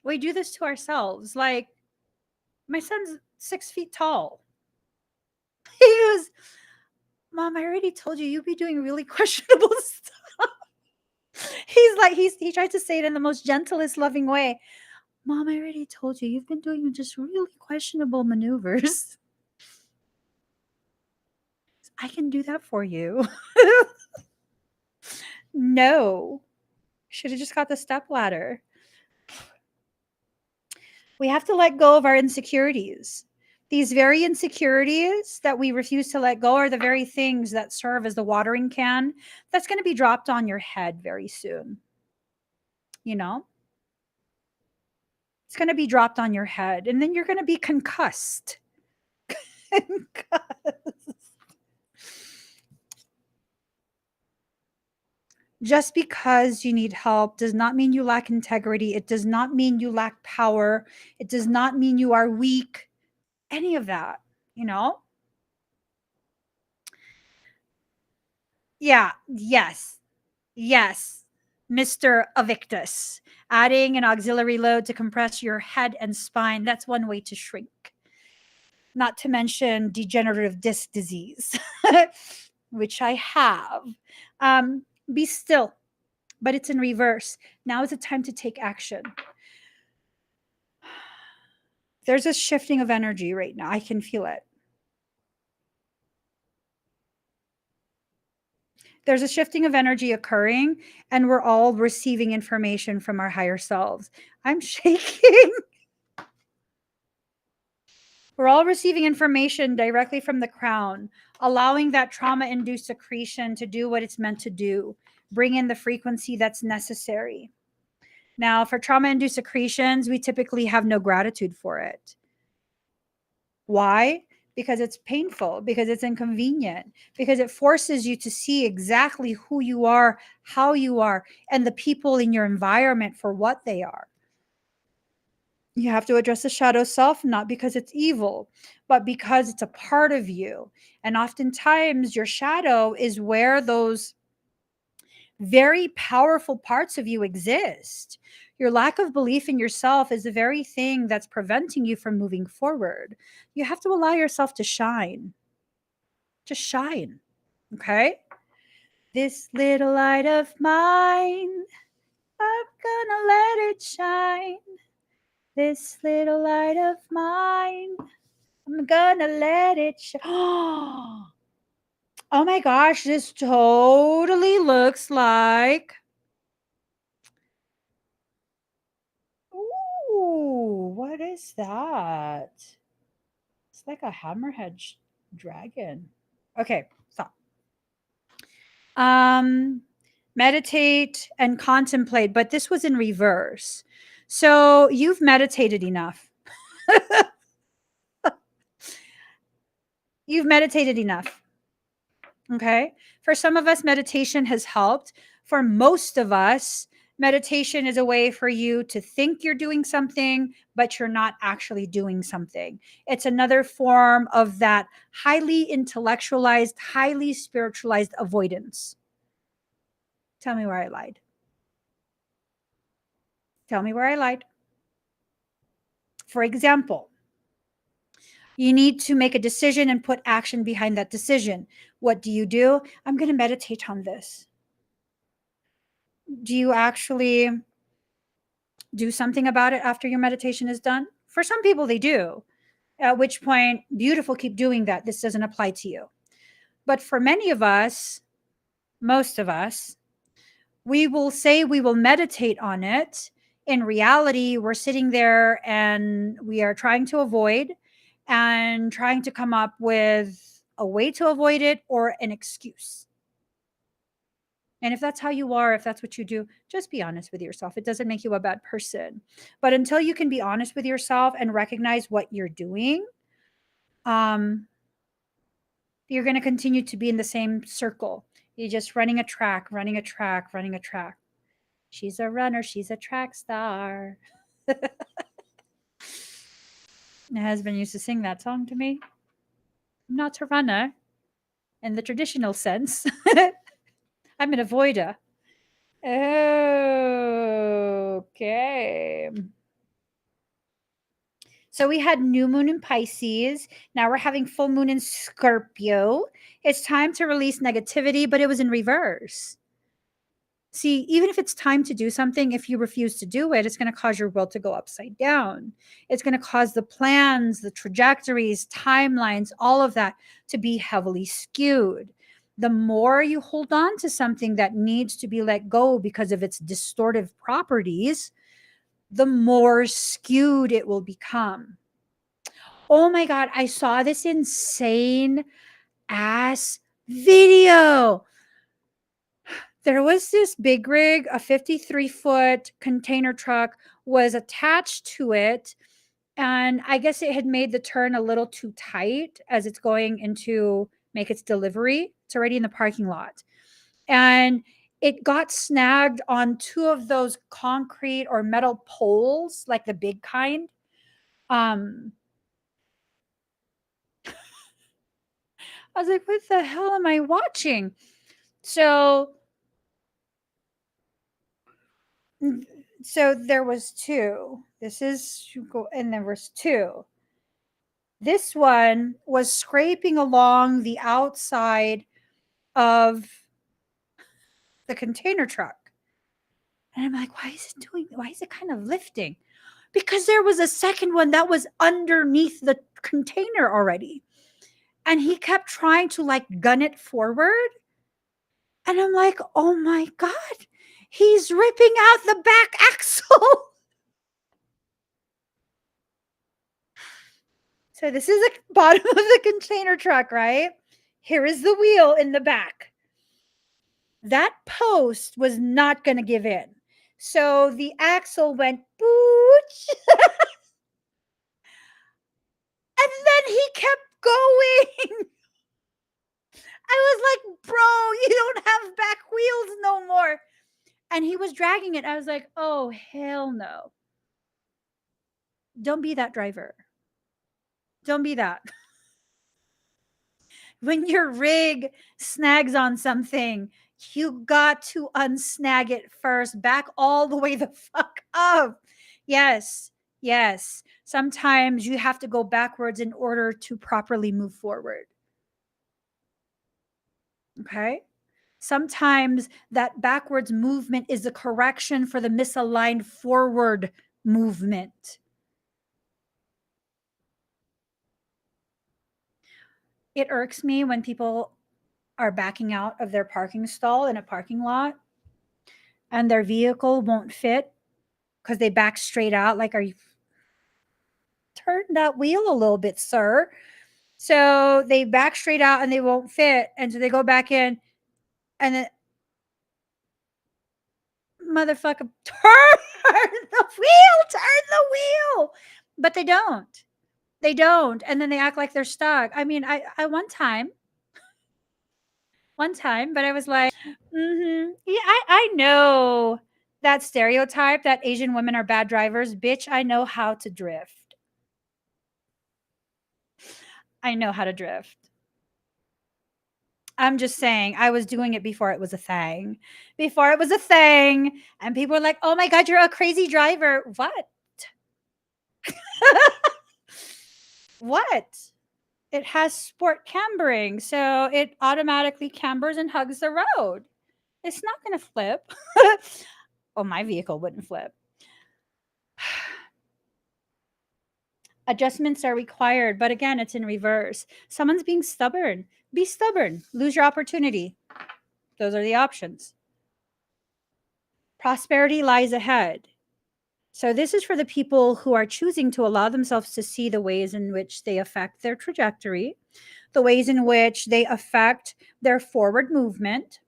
We do this to ourselves. Like, my son's 6 feet tall. He goes, "Mom, I already told you you'd be doing really questionable stuff." He's like, he tried to say it in the most gentlest, loving way. "Mom, I already told you you've been doing just really questionable maneuvers." I can do that for you. No. Should have just got the step ladder. We have to let go of our insecurities. These very insecurities that we refuse to let go are the very things that serve as the watering can that's going to be dropped on your head very soon. You know, it's going to be dropped on your head and then you're going to be concussed. Just because you need help does not mean you lack integrity. It does not mean you lack power. It does not mean you are weak. Any of that, you know? Yeah, yes, yes, Mr. Evictus. Adding an auxiliary load to compress your head and spine, that's one way to shrink. Not to mention degenerative disc disease, which I have. Be still, but it's in reverse. Now is the time to take action. There's a shifting of energy right now. I can feel it. There's a shifting of energy occurring, and we're all receiving information from our higher selves. I'm shaking. We're all receiving information directly from the crown, allowing that trauma induced secretion to do what it's meant to do, bring in the frequency that's necessary. Now, for trauma induced secretions, we typically have no gratitude for it. Why? Because it's painful, because it's inconvenient, because it forces you to see exactly who you are, how you are, and the people in your environment for what they are. You have to address the shadow self, not because it's evil, but because it's a part of you. And oftentimes, your shadow is where those very powerful parts of you exist. Your lack of belief in yourself is the very thing that's preventing you from moving forward. You have to allow yourself to shine. Just shine. Okay? This little light of mine, I'm gonna let it shine. This little light of mine, I'm gonna let it shine. Oh my gosh, this totally looks like. Ooh, what is that? It's like a hammerhead dragon. Okay, stop. Meditate and contemplate, but this was in reverse. So you've meditated enough. You've meditated enough. Okay. For some of us, meditation has helped. For most of us, meditation is a way for you to think you're doing something, but you're not actually doing something. It's another form of that highly intellectualized, highly spiritualized avoidance. Tell me where I lied. Tell me where I lied. For example, you need to make a decision and put action behind that decision. What do? I'm going to meditate on this. Do you actually do something about it after your meditation is done? For some people, they do. At which point, beautiful, keep doing that. This doesn't apply to you. But for many of us, most of us, we will say we will meditate on it. In reality, we're sitting there and we are trying to avoid and trying to come up with a way to avoid it or an excuse. And if that's how you are, if that's what you do, just be honest with yourself. It doesn't make you a bad person. But until you can be honest with yourself and recognize what you're doing, um, you're going to continue to be in the same circle. You're just running a track, running a track, running a track. She's a runner, she's a track star. My husband used to sing that song to me. I'm not a runner in the traditional sense. I'm an avoider. Okay. So we had new moon in Pisces. Now we're having full moon in Scorpio. It's time to release negativity, but it was in reverse. See, even if it's time to do something, if you refuse to do it, it's going to cause your world to go upside down. It's going to cause the plans, the trajectories, timelines, all of that to be heavily skewed. The more you hold on to something that needs to be let go because of its distortive properties, the more skewed it will become. Oh my God, I saw this insane ass video. There was this big rig, a 53-foot container truck was attached to it. And I guess it had made the turn a little too tight as it's going into make its delivery. It's already in the parking lot. And it got snagged on two of those concrete or metal poles, like the big kind. I was like, what the hell am I watching? So there was two. And there was two. This one was scraping along the outside of the container truck. And I'm like, why is it kind of lifting? Because there was a second one that was underneath the container already. And he kept trying to like gun it forward. And I'm like, oh my God, he's ripping out the back axle. So this is the bottom of the container truck, right? Here is the wheel in the back. That post was not going to give in. So the axle went booch. And then he kept going. I was like, bro, you don't have back wheels no more. And he was dragging it. I was like, oh, hell no. Don't be that driver. Don't be that. When your rig snags on something, you got to unsnag it first. Back all the way the fuck up. Yes. Yes. Sometimes you have to go backwards in order to properly move forward. Okay. Sometimes that backwards movement is a correction for the misaligned forward movement. It irks me when people are backing out of their parking stall in a parking lot and their vehicle won't fit because they back straight out. Like, are you turn that wheel a little bit, sir? So they back straight out and they won't fit. And so they go back in and then motherfucker, turn the wheel, turn the wheel. But they don't. They don't. And then they act like they're stuck. I mean, I one time, but I was like, yeah, I know that stereotype that Asian women are bad drivers. Bitch, I know how to drift. I know how to drift. I'm just saying, I was doing it before it was a thing. Before it was a thing. And people were like, oh my God, you're a crazy driver. What? What? It has sport cambering. So it automatically cambers and hugs the road. It's not going to flip. Oh, my vehicle wouldn't flip. Adjustments are required, but again, it's in reverse. Someone's being stubborn. Be stubborn. Lose your opportunity. Those are the options. Prosperity lies ahead. So, this is for the people who are choosing to allow themselves to see the ways in which they affect their trajectory, the ways in which they affect their forward movement.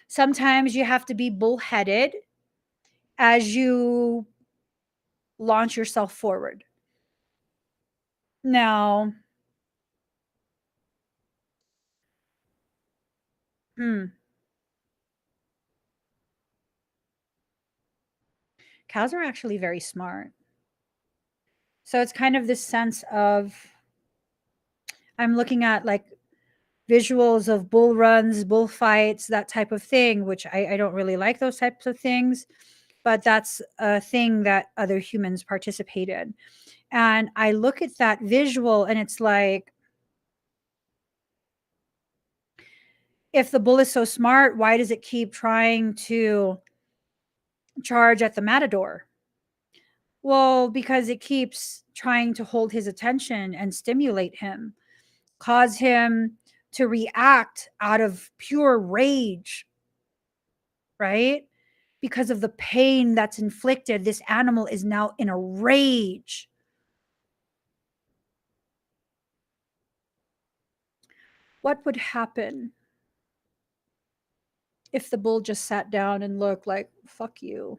Sometimes you have to be bullheaded as you launch yourself forward. Now, cows are actually very smart. So it's kind of this sense of I'm looking at like visuals of bull runs, bullfights, that type of thing, which I don't really like those types of things, but that's a thing that other humans participate in. And I look at that visual and it's like, if the bull is so smart, why does it keep trying to charge at the matador? Well, because it keeps trying to hold his attention and stimulate him, cause him to react out of pure rage, right? Because of the pain that's inflicted, this animal is now in a rage. What would happen if the bull just sat down and looked like, fuck you?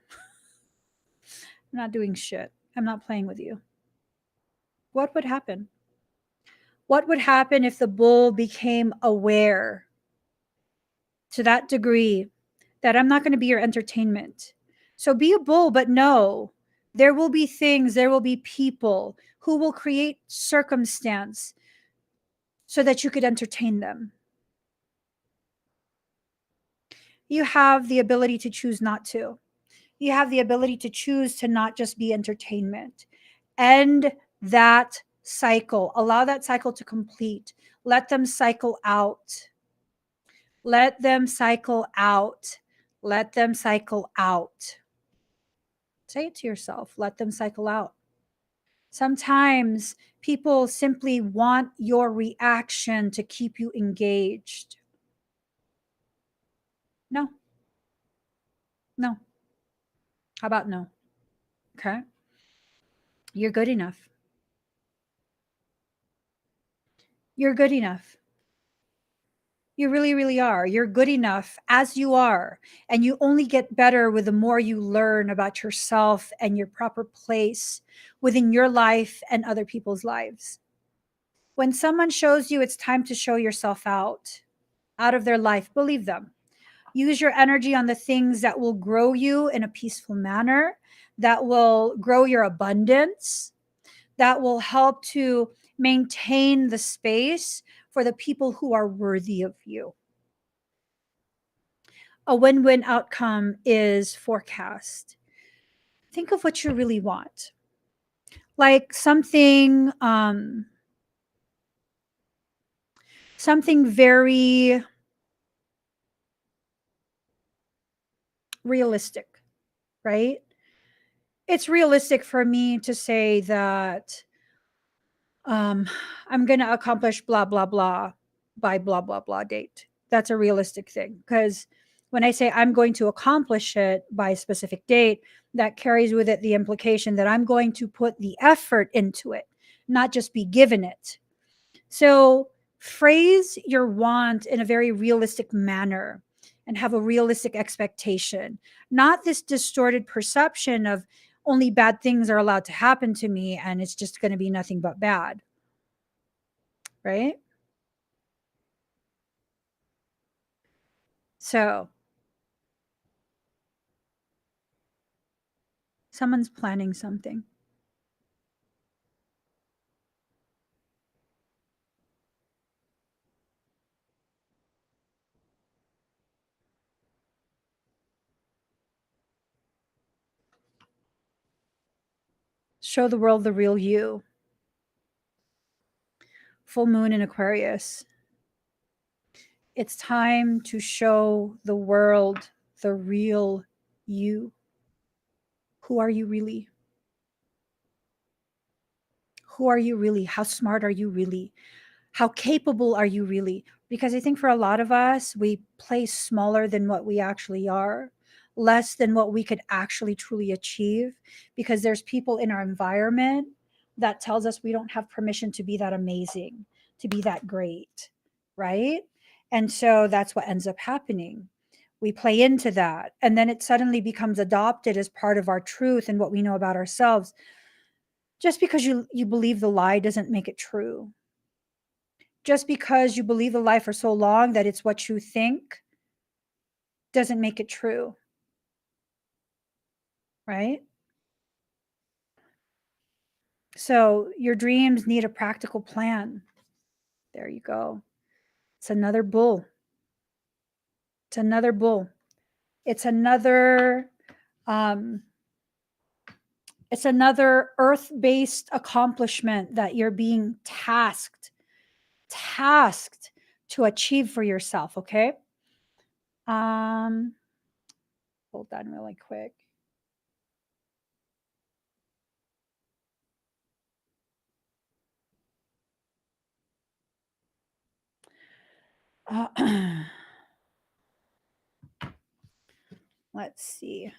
I'm not doing shit. I'm not playing with you. What would happen? What would happen if the bull became aware to that degree that I'm not going to be your entertainment? So be a bull, but no, there will be things, there will be people who will create circumstance so that you could entertain them. You have the ability to choose not to. You have the ability to choose to not just be entertainment. End that cycle. Allow that cycle to complete. Let them cycle out. Let them cycle out. Let them cycle out. Say it to yourself. Let them cycle out. Sometimes people simply want your reaction to keep you engaged. No. No. How about no? Okay. You're good enough. You're good enough. You really, really are. You're good enough as you are. And you only get better with the more you learn about yourself and your proper place within your life and other people's lives. When someone shows you it's time to show yourself out of their life, believe them. Use your energy on the things that will grow you in a peaceful manner, that will grow your abundance, that will help to maintain the space for the people who are worthy of you. A win win outcome is forecast. Think of what you really want. Like something very realistic, right? It's realistic for me to say that um, I'm going to accomplish blah, blah, blah by blah, blah, blah date. That's a realistic thing. Because when I say I'm going to accomplish it by a specific date, that carries with it the implication that I'm going to put the effort into it, not just be given it. So phrase your want in a very realistic manner and have a realistic expectation, not this distorted perception of only bad things are allowed to happen to me and it's just going to be nothing but bad, right? So someone's planning something. Show the world the real you. Full moon in Aquarius. It's time to show the world the real you. Who are you really? Who are you really? How smart are you really? How capable are you really? Because I think for a lot of us, we play smaller than what we actually are, less than what we could actually truly achieve, because there's people in our environment that tells us we don't have permission to be that amazing, to be that great, right? And so that's what ends up happening. We play into that, and then it suddenly becomes adopted as part of our truth and what we know about ourselves. Just because you believe the lie doesn't make it true. Just because you believe a lie for so long that it's what you think doesn't make it true, right? So your dreams need a practical plan. There you go. It's another bull. It's another bull. It's another um it's another earth-based accomplishment that you're being tasked to achieve for yourself, okay? Um hold on really quick. Uh, let's see.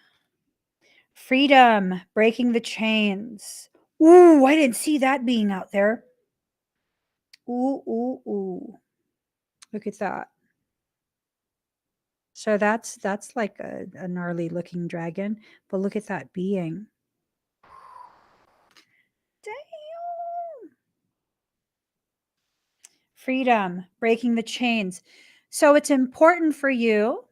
Freedom, breaking the chains. Ooh, I didn't see that being out there. Ooh, ooh, ooh. Look at that. So that's like a gnarly looking dragon, but look at that being. Damn. Freedom, breaking the chains. So it's important for you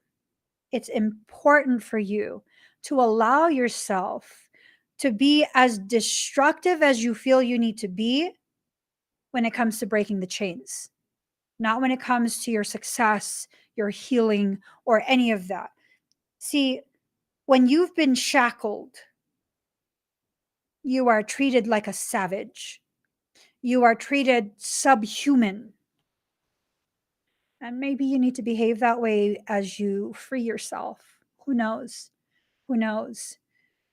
to allow yourself to be as destructive as you feel you need to be when it comes to breaking the chains, not when it comes to your success, your healing, or any of that. See, when you've been shackled, you are treated like a savage. You are treated subhuman. And maybe you need to behave that way as you free yourself. Who knows? Who knows?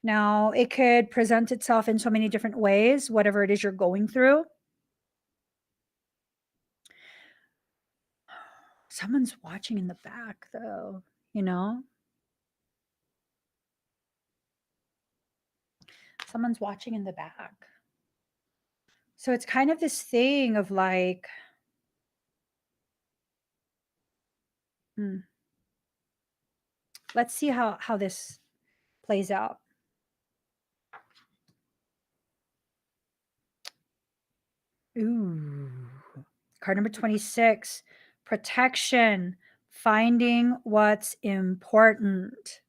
Now, it could present itself in so many different ways, whatever it is you're going through. Someone's watching in the back, though. you know? Someone's watching in the back. So it's kind of this thing of like, hmm, let's see how this plays out. Ooh. Card number 26, protection, finding what's important.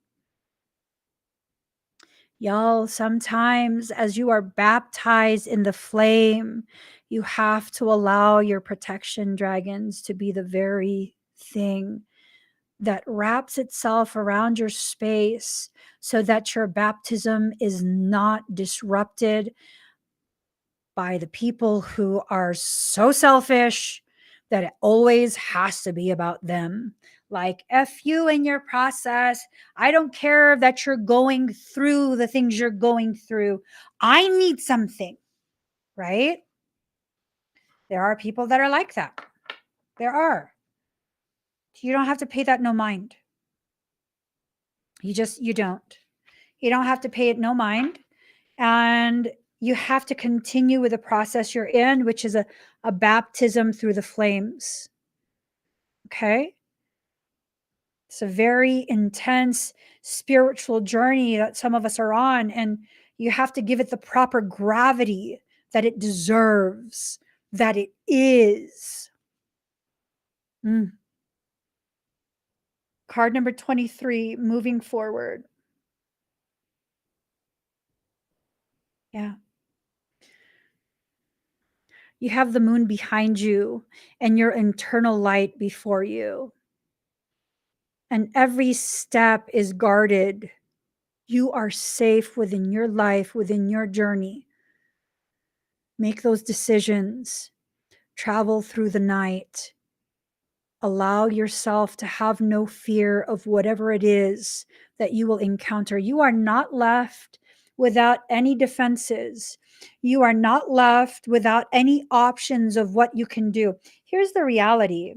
Y'all, sometimes as you are baptized in the flame, you have to allow your protection dragons to be the very thing that wraps itself around your space so that your baptism is not disrupted by the people who are so selfish that it always has to be about them. Like, F you in your process. I don't care that you're going through the things you're going through. I need something, right? There are people that are like that. There are. You don't have to pay that no mind. You don't. You don't have to pay it no mind. And you have to continue with the process you're in, which is a baptism through the flames. Okay. It's a very intense spiritual journey that some of us are on, and you have to give it the proper gravity that it deserves, that it is. Card number 23, moving forward. Yeah. You have the moon behind you and your internal light before you. And every step is guarded. You are safe within your life, within your journey. Make those decisions. Travel through the night. Allow yourself to have no fear of whatever it is that you will encounter. You are not left without any defenses. You are not left without any options of what you can do. Here's the reality: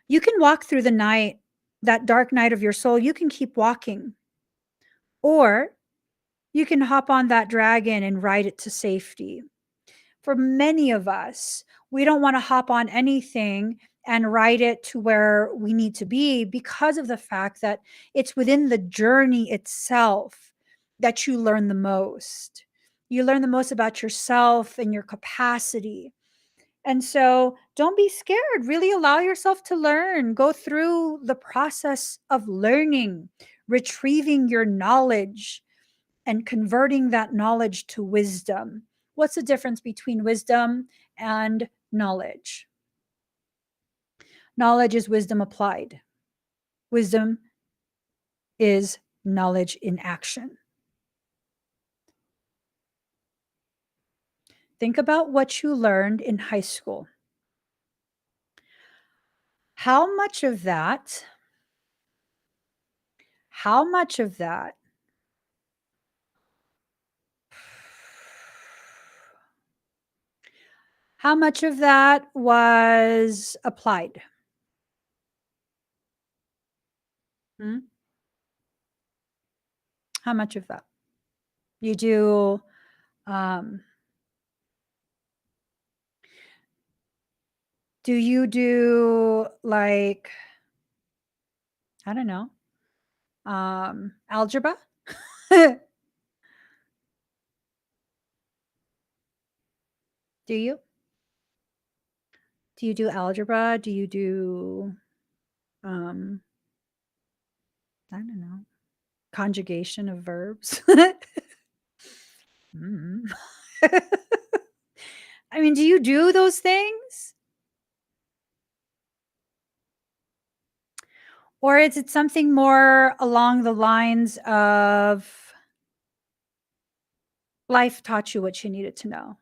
you can walk through the night, that dark night of your soul, you can keep walking, or you can hop on that dragon and ride it to safety. For many of us, we don't want to hop on anything and ride it to where we need to be because of the fact that it's within the journey itself that you learn the most. You learn the most about yourself and your capacity. And so don't be scared. Really allow yourself to learn. Go through the process of learning, retrieving your knowledge, and converting that knowledge to wisdom. What's the difference between wisdom and knowledge? Knowledge is wisdom applied. Wisdom is knowledge in action. Think about what you learned in high school. How much of that, how much of that how much of that was applied? Hmm? How much of that? You do um, do you do like, I don't know, algebra? Do you? Do you do algebra? Do you do, um, I don't know, conjugation of verbs? Mm. I mean, do you do those things? Or is it something more along the lines of life taught you what you needed to know?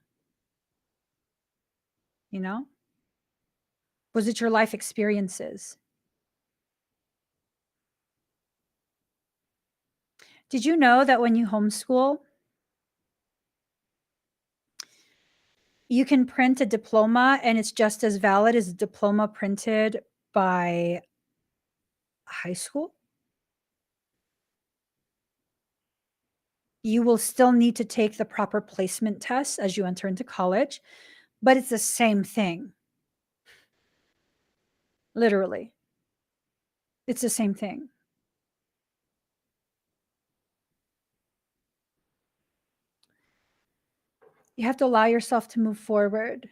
You know? Was it your life experiences? Did you know that when you homeschool, you can print a diploma and it's just as valid as a diploma printed by high school. You will still need to take the proper placement tests as you enter into college, but it's the same thing. Literally. It's the same thing. You have to allow yourself to move forward.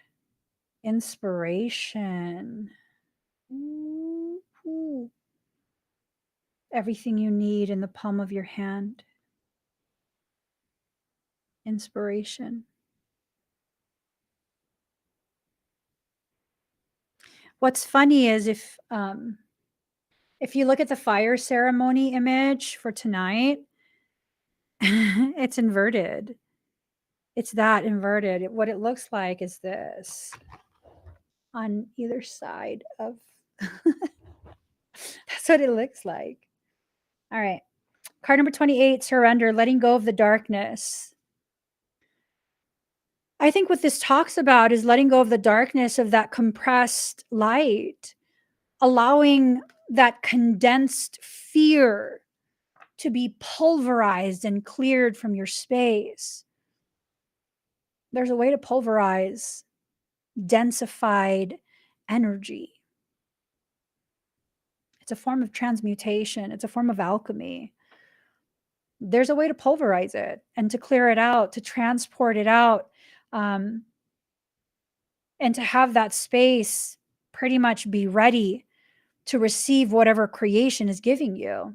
Inspiration. Ooh. Everything you need in the palm of your hand. Inspiration. What's funny is if you look at the fire ceremony image for tonight, it's inverted. It's that inverted. What it looks like is this on either side of. That's what it looks like. All right. Card number 28, surrender, letting go of the darkness. I think what this talks about is letting go of the darkness of that compressed light, allowing that condensed fear to be pulverized and cleared from your space. There's a way to pulverize densified energy. It's a form of transmutation, it's a form of alchemy. There's a way to pulverize it and to clear it out, to transport it out, and to have that space pretty much be ready to receive whatever creation is giving you.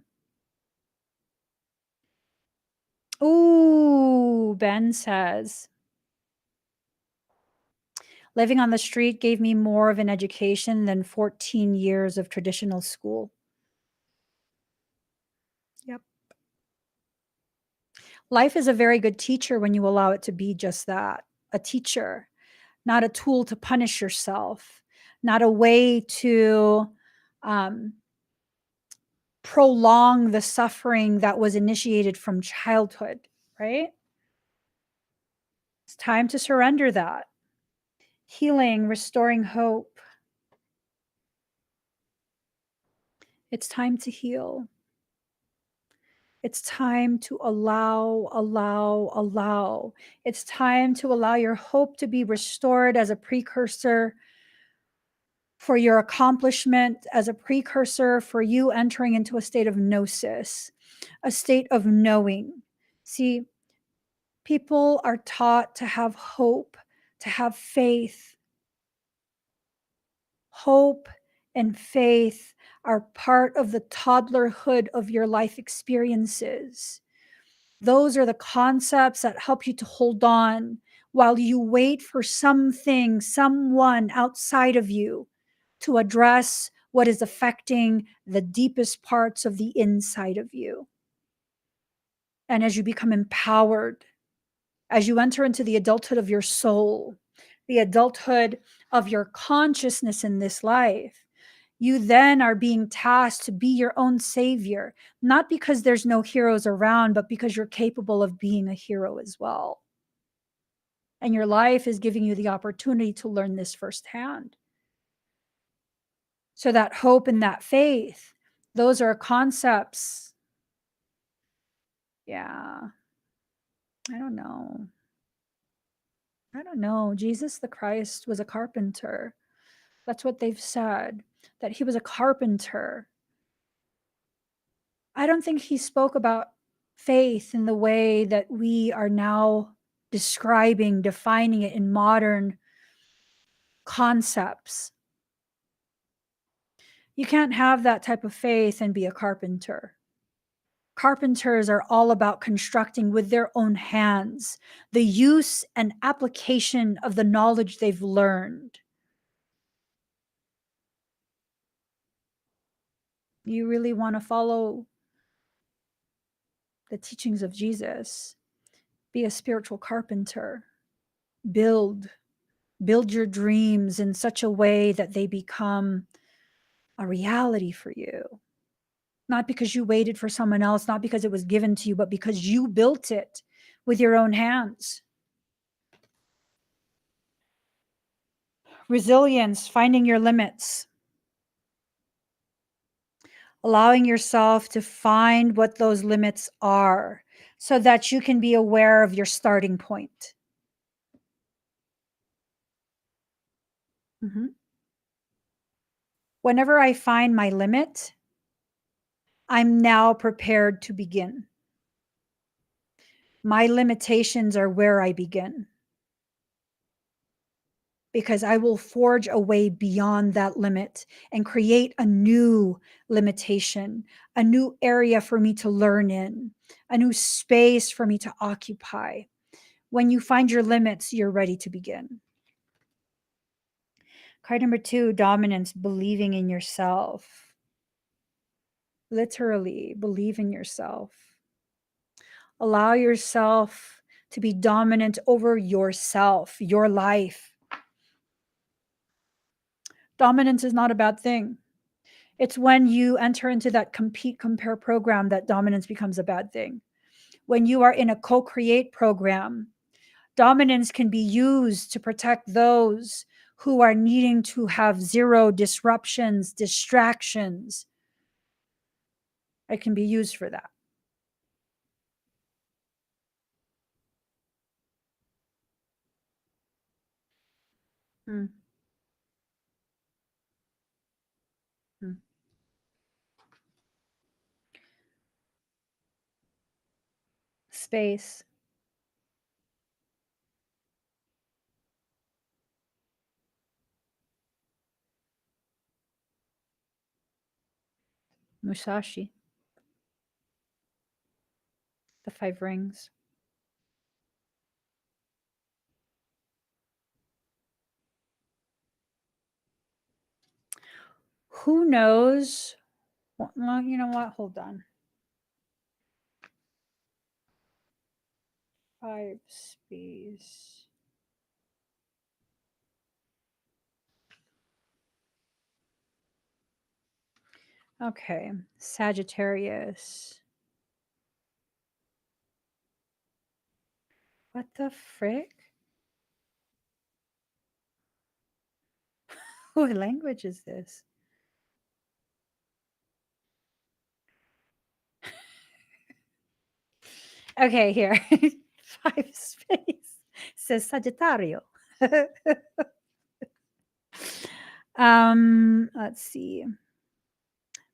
Ooh, Ben says, living on the street gave me more of an education than 14 years of traditional school. Yep. Life is a very good teacher when you allow it to be just that, a teacher, not a tool to punish yourself, not a way to prolong the suffering that was initiated from childhood, right? It's time to surrender that. Healing, restoring hope. It's time to heal. It's time to allow. It's time to allow your hope to be restored as a precursor for your accomplishment, as a precursor for you entering into a state of gnosis, a state of knowing. See, people are taught to have hope, to have faith. Hope and faith are part of the toddlerhood of your life experiences. Those are the concepts that help you to hold on while you wait for something, someone outside of you to address what is affecting the deepest parts of the inside of you. And as you become empowered, as you enter into the adulthood of your soul, the adulthood of your consciousness in this life, you then are being tasked to be your own savior, not because there's no heroes around, but because you're capable of being a hero as well. And your life is giving you the opportunity to learn this firsthand. So that hope and that faith, those are concepts. Yeah. I don't know. Jesus the Christ was a carpenter. That's what they've said, that he was a carpenter. I don't think he spoke about faith in the way that we are now describing, defining it in modern concepts. You can't have that type of faith and be a carpenter. Carpenters are all about constructing with their own hands, the use and application of the knowledge they've learned. You really want to follow the teachings of Jesus, be a spiritual carpenter, build your dreams in such a way that they become a reality for you. Not because you waited for someone else, not because it was given to you, but because you built it with your own hands. Resilience, finding your limits. allowing yourself to find what those limits are so that you can be aware of your starting point. Mhm. Whenever I find my limit, I'm now prepared to begin. My limitations are where I begin because I will forge a way beyond that limit and create a new limitation, a new area for me to learn in, a new space for me to occupy. When you find your limits, you're ready to begin. Card number 2, dominance, believing in yourself. Literally, believe in yourself. Allow yourself to be dominant over yourself, your life. Dominance is not a bad thing. It's when you enter into that compete, compare program that dominance becomes a bad thing. When you are in a co create program, dominance can be used to protect those who are needing to have zero disruptions, distractions. It can be used for that. Mm, mm. Space. Musashi. The 5 rings. Who knows? Well, you know what? Hold on. 5 space. Okay. Sagittarius. What the frick? What language is this? Okay, here. 5 space says Sagittario. Let's see.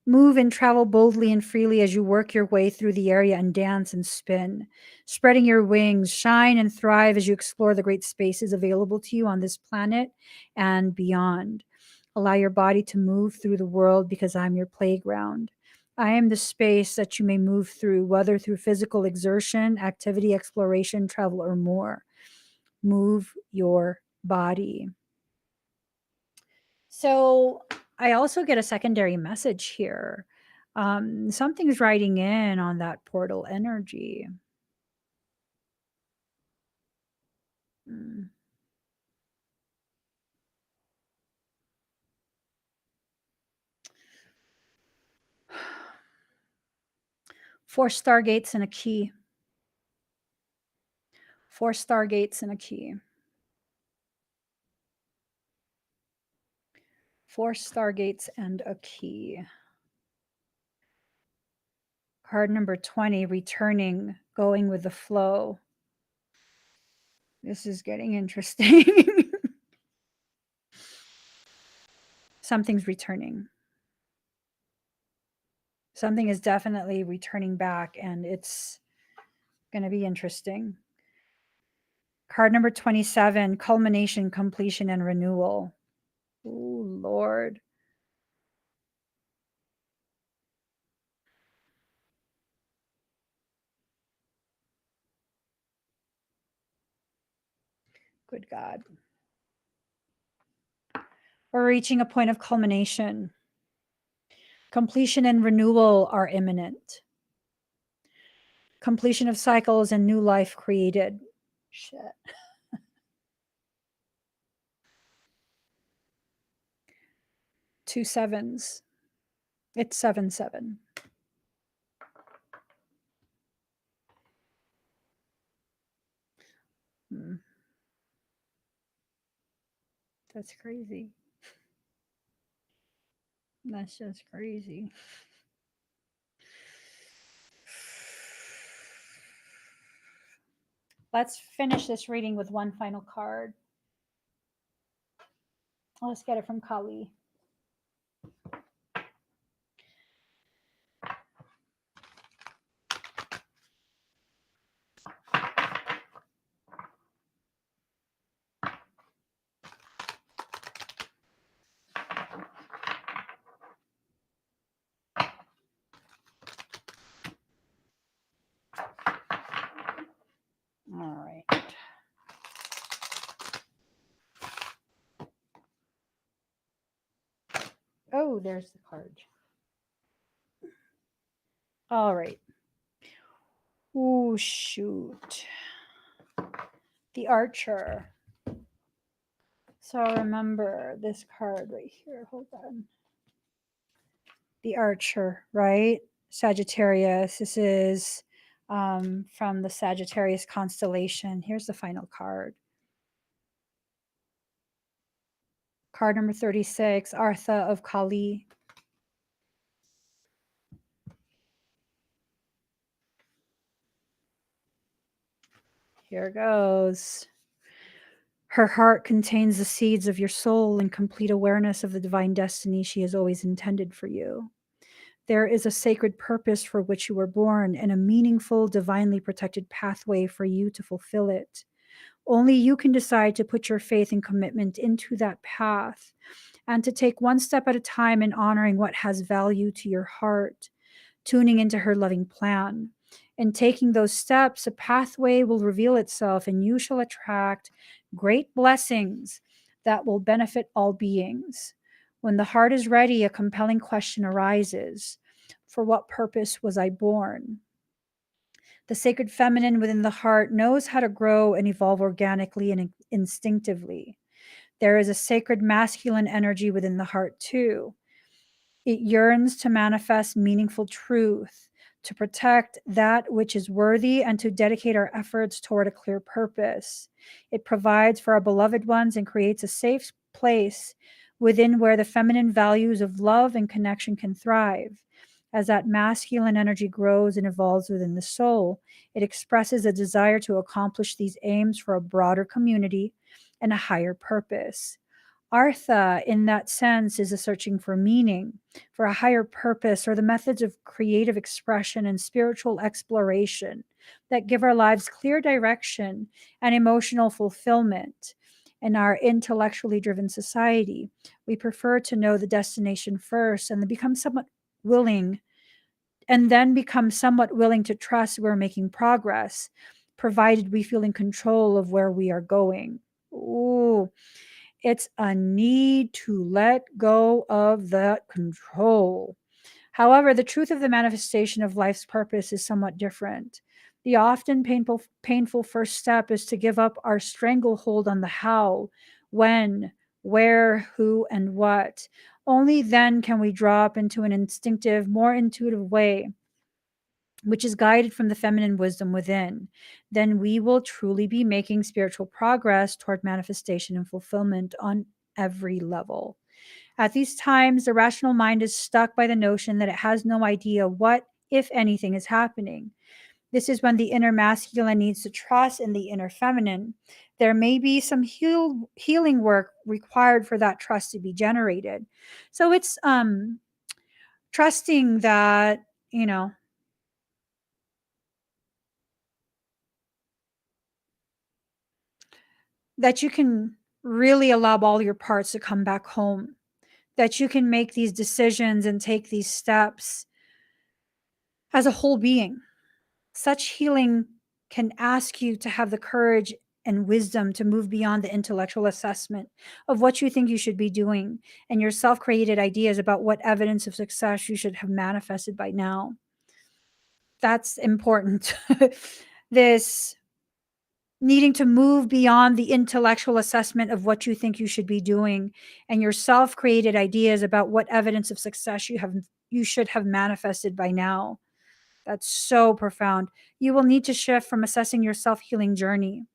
Move and travel boldly and freely as you work your way through the area and dance and spin, spreading your wings, shine and thrive as you explore the great spaces available to you on this planet and beyond. Allow your body to move through the world because I'm your playground. I am the space that you may move through, whether through physical exertion, activity, exploration, travel, or more. Move your body. So I also get a secondary message here. Something's writing in on that portal energy. Mm. 4 stargates and a key. 4 stargates and a key. 4 stargates and a key. Card number 20, returning, going with the flow. This is getting interesting. Something's returning. Something is definitely returning back, and it's going to be interesting. Card number 27, culmination, completion, and renewal. Oh, Lord. Good God. We're reaching a point of culmination. Completion and renewal are imminent. Completion of cycles and new life created. Shit. 2 sevens. It's 7-7. Hmm. That's crazy. That's just crazy. Let's finish this reading with one final card. Let's get it from Kali. All right. Oh, there's the card. All right. Oh, shoot. The Archer. So remember this card right here. Hold on. The Archer, right? Sagittarius. This is from the Sagittarius constellation. Here's the final card. Card number 36, Artha of Kali. Here goes. Her heart contains the seeds of your soul and complete awareness of the divine destiny she has always intended for you. There is a sacred purpose for which you were born and a meaningful, divinely protected pathway for you to fulfill it. Only you can decide to put your faith and commitment into that path and to take one step at a time in honoring what has value to your heart, tuning into her loving plan. In taking those steps, a pathway will reveal itself and you shall attract great blessings that will benefit all beings. When the heart is ready, a compelling question arises. For what purpose was I born? The sacred feminine within the heart knows how to grow and evolve organically and instinctively. There is a sacred masculine energy within the heart, too. It yearns to manifest meaningful truth, to protect that which is worthy, and to dedicate our efforts toward a clear purpose. It provides for our beloved ones and creates a safe place within where the feminine values of love and connection can thrive. As that masculine energy grows and evolves within the soul, it expresses a desire to accomplish these aims for a broader community and a higher purpose. Artha, in that sense, is a searching for meaning, for a higher purpose, or the methods of creative expression and spiritual exploration that give our lives clear direction and emotional fulfillment. In our intellectually driven society, we prefer to know the destination first and then become somewhat willing to trust we're making progress, provided we feel in control of where we are going. Ooh, it's a need to let go of that control. However, the truth of the manifestation of life's purpose is somewhat different. The often painful first step is to give up our stranglehold on the how, when, where, who, and what. Only then can we drop into an instinctive, more intuitive way, which is guided from the feminine wisdom within. Then we will truly be making spiritual progress toward manifestation and fulfillment on every level. At these times, the rational mind is stuck by the notion that it has no idea what, if anything, is happening. This is when the inner masculine needs to trust in the inner feminine. There may be some healing work required for that trust to be generated. So it's trusting that, that you can really allow all your parts to come back home, that you can make these decisions and take these steps as a whole being. Such healing can ask you to have the courage and wisdom to move beyond the intellectual assessment of what you think you should be doing and your self created ideas about what evidence of success you should have manifested by now. That's important. This needing to move beyond the intellectual assessment of what you think you should be doing and your self-created ideas about what evidence of success you should have manifested by now. That's so profound. You will need to shift from assessing your self-healing journey.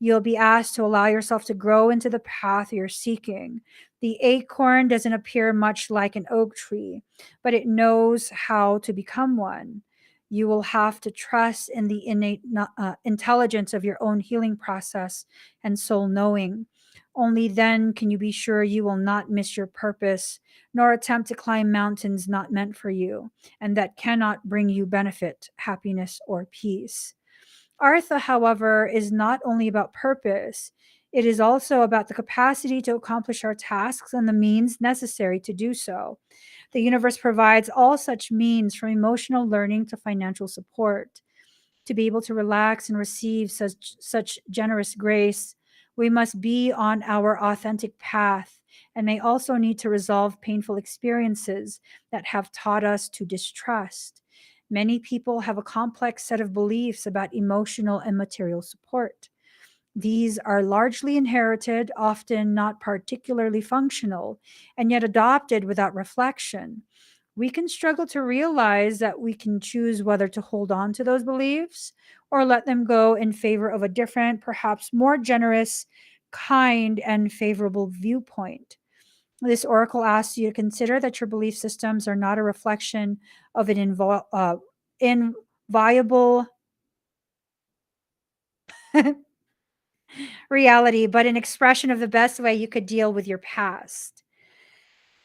You'll be asked to allow yourself to grow into the path you're seeking. The acorn doesn't appear much like an oak tree, but it knows how to become one. You will have to trust in the innate intelligence of your own healing process and soul knowing. Only then can you be sure you will not miss your purpose, nor attempt to climb mountains not meant for you, and that cannot bring you benefit, happiness, or peace. Artha, however, is not only about purpose, it is also about the capacity to accomplish our tasks and the means necessary to do so. The universe provides all such means from emotional learning to financial support. To be able to relax and receive such generous grace, we must be on our authentic path and may also need to resolve painful experiences that have taught us to distrust. Many people have a complex set of beliefs about emotional and material support. These are largely inherited, often not particularly functional, and yet adopted without reflection. We can struggle to realize that we can choose whether to hold on to those beliefs or let them go in favor of a different, perhaps more generous, kind, and favorable viewpoint. This oracle asks you to consider that your belief systems are not a reflection of an inviolable reality, but an expression of the best way you could deal with your past.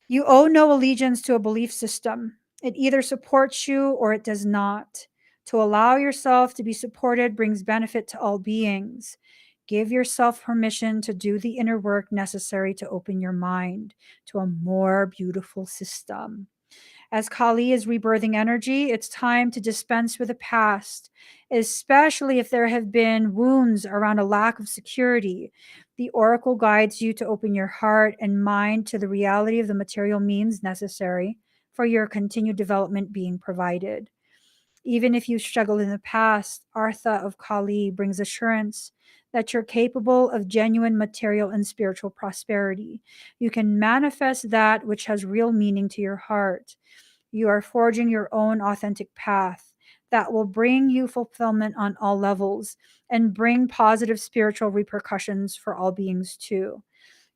You owe no allegiance to a belief system. It either supports you or it does not. To allow yourself to be supported brings benefit to all beings. Give yourself permission to do the inner work necessary to open your mind to a more beautiful system. As Kali is rebirthing energy, it's time to dispense with the past, especially if there have been wounds around a lack of security. The oracle guides you to open your heart and mind to the reality of the material means necessary for your continued development being provided. Even if you struggled in the past, Artha of Kali brings assurance that you're capable of genuine material and spiritual prosperity. You can manifest that which has real meaning to your heart. You are forging your own authentic path that will bring you fulfillment on all levels and bring positive spiritual repercussions for all beings too.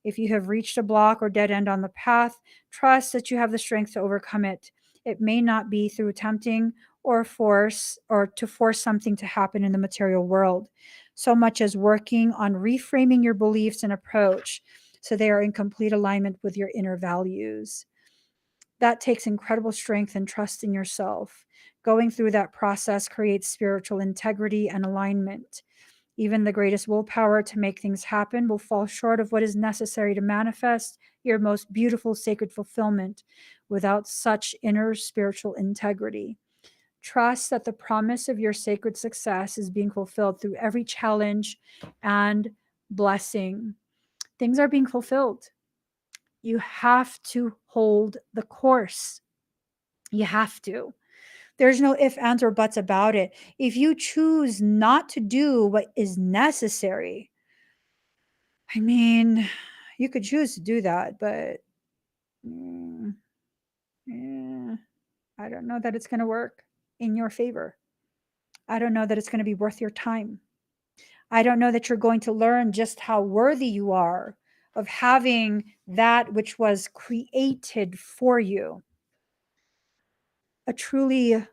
If you have reached a block or dead end on the path, trust that you have the strength to overcome it. It may not be through attempting or to force something to happen in the material world, so much as working on reframing your beliefs and approach so they are in complete alignment with your inner values. That takes incredible strength and trust in yourself. Going through that process creates spiritual integrity and alignment. Even the greatest willpower to make things happen will fall short of what is necessary to manifest your most beautiful sacred fulfillment without such inner spiritual integrity. Trust that the promise of your sacred success is being fulfilled through every challenge and blessing. Things are being fulfilled. You have to hold the course. You have to. There's no ifs, ands, or buts about it. If you choose not to do what is necessary, I mean, you could choose to do that, but mm, eh, I don't know that it's going to work in your favor. I don't know that it's going to be worth your time. I don't know that you're going to learn just how worthy you are of having that which was created for you. A truly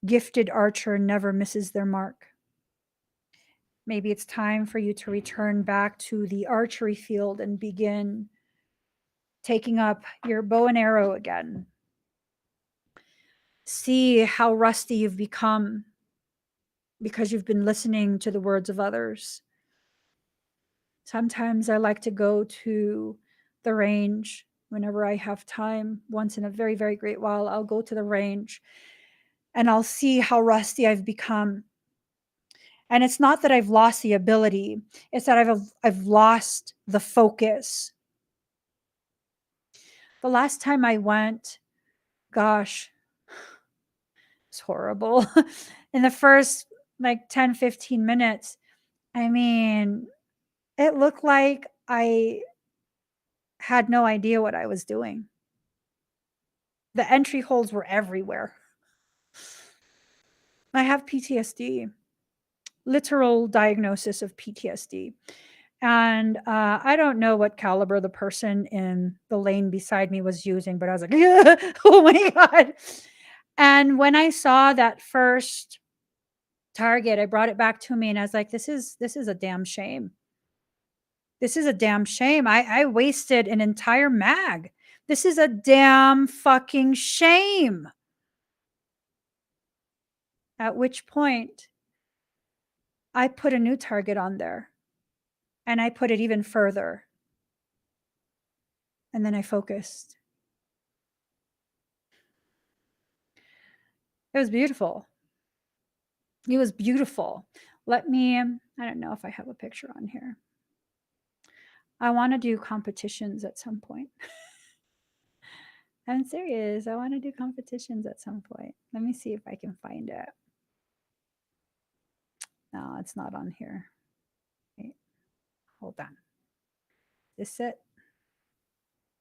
gifted archer never misses their mark. Maybe it's time for you to return back to the archery field and begin taking up your bow and arrow again. See how rusty you've become because you've been listening to the words of others. Sometimes I like to go to the range whenever I have time. Once in a very, very great while, I'll go to the range and I'll see how rusty I've become. And it's not that I've lost the ability, it's that I've lost the focus. The last time I went, gosh, it's horrible. In the first like 10, 15 minutes, I mean, it looked like I had no idea what I was doing. The entry holes were everywhere. I have PTSD, literal diagnosis of PTSD. And I don't know what caliber the person in the lane beside me was using, but I was like, oh my God. And when I saw that first target, I brought it back to me and I was like, this is a damn shame. This is a damn shame. I wasted an entire mag. This is a damn fucking shame. At which point I put a new target on there and I put it even further. And then I focused. It was beautiful. It was beautiful. I don't know if I have a picture on here. I want to do competitions at some point. I'm serious. I want to do competitions at some point. Let me see if I can find it. No, it's not on here. Wait, hold on. Is this it?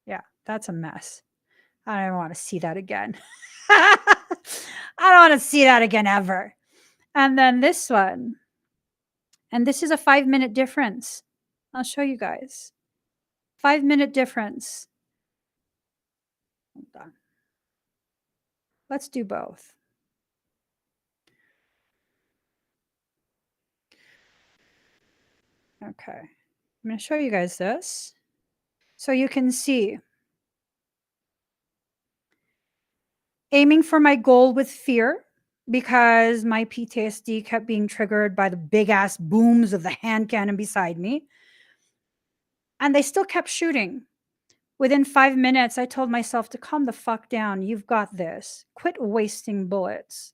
Yeah, that's a mess. I don't want to see that again. I don't want to see that again ever. And then this one. And this is a 5-minute difference. I'll show you guys. 5-minute difference. Hold on. Let's do both. Okay. I'm going to show you guys this. So you can see. Aiming for my goal with fear because my PTSD kept being triggered by the big ass booms of the hand cannon beside me. And they still kept shooting. Within 5 minutes, I told myself to calm the fuck down. You've got this. Quit wasting bullets.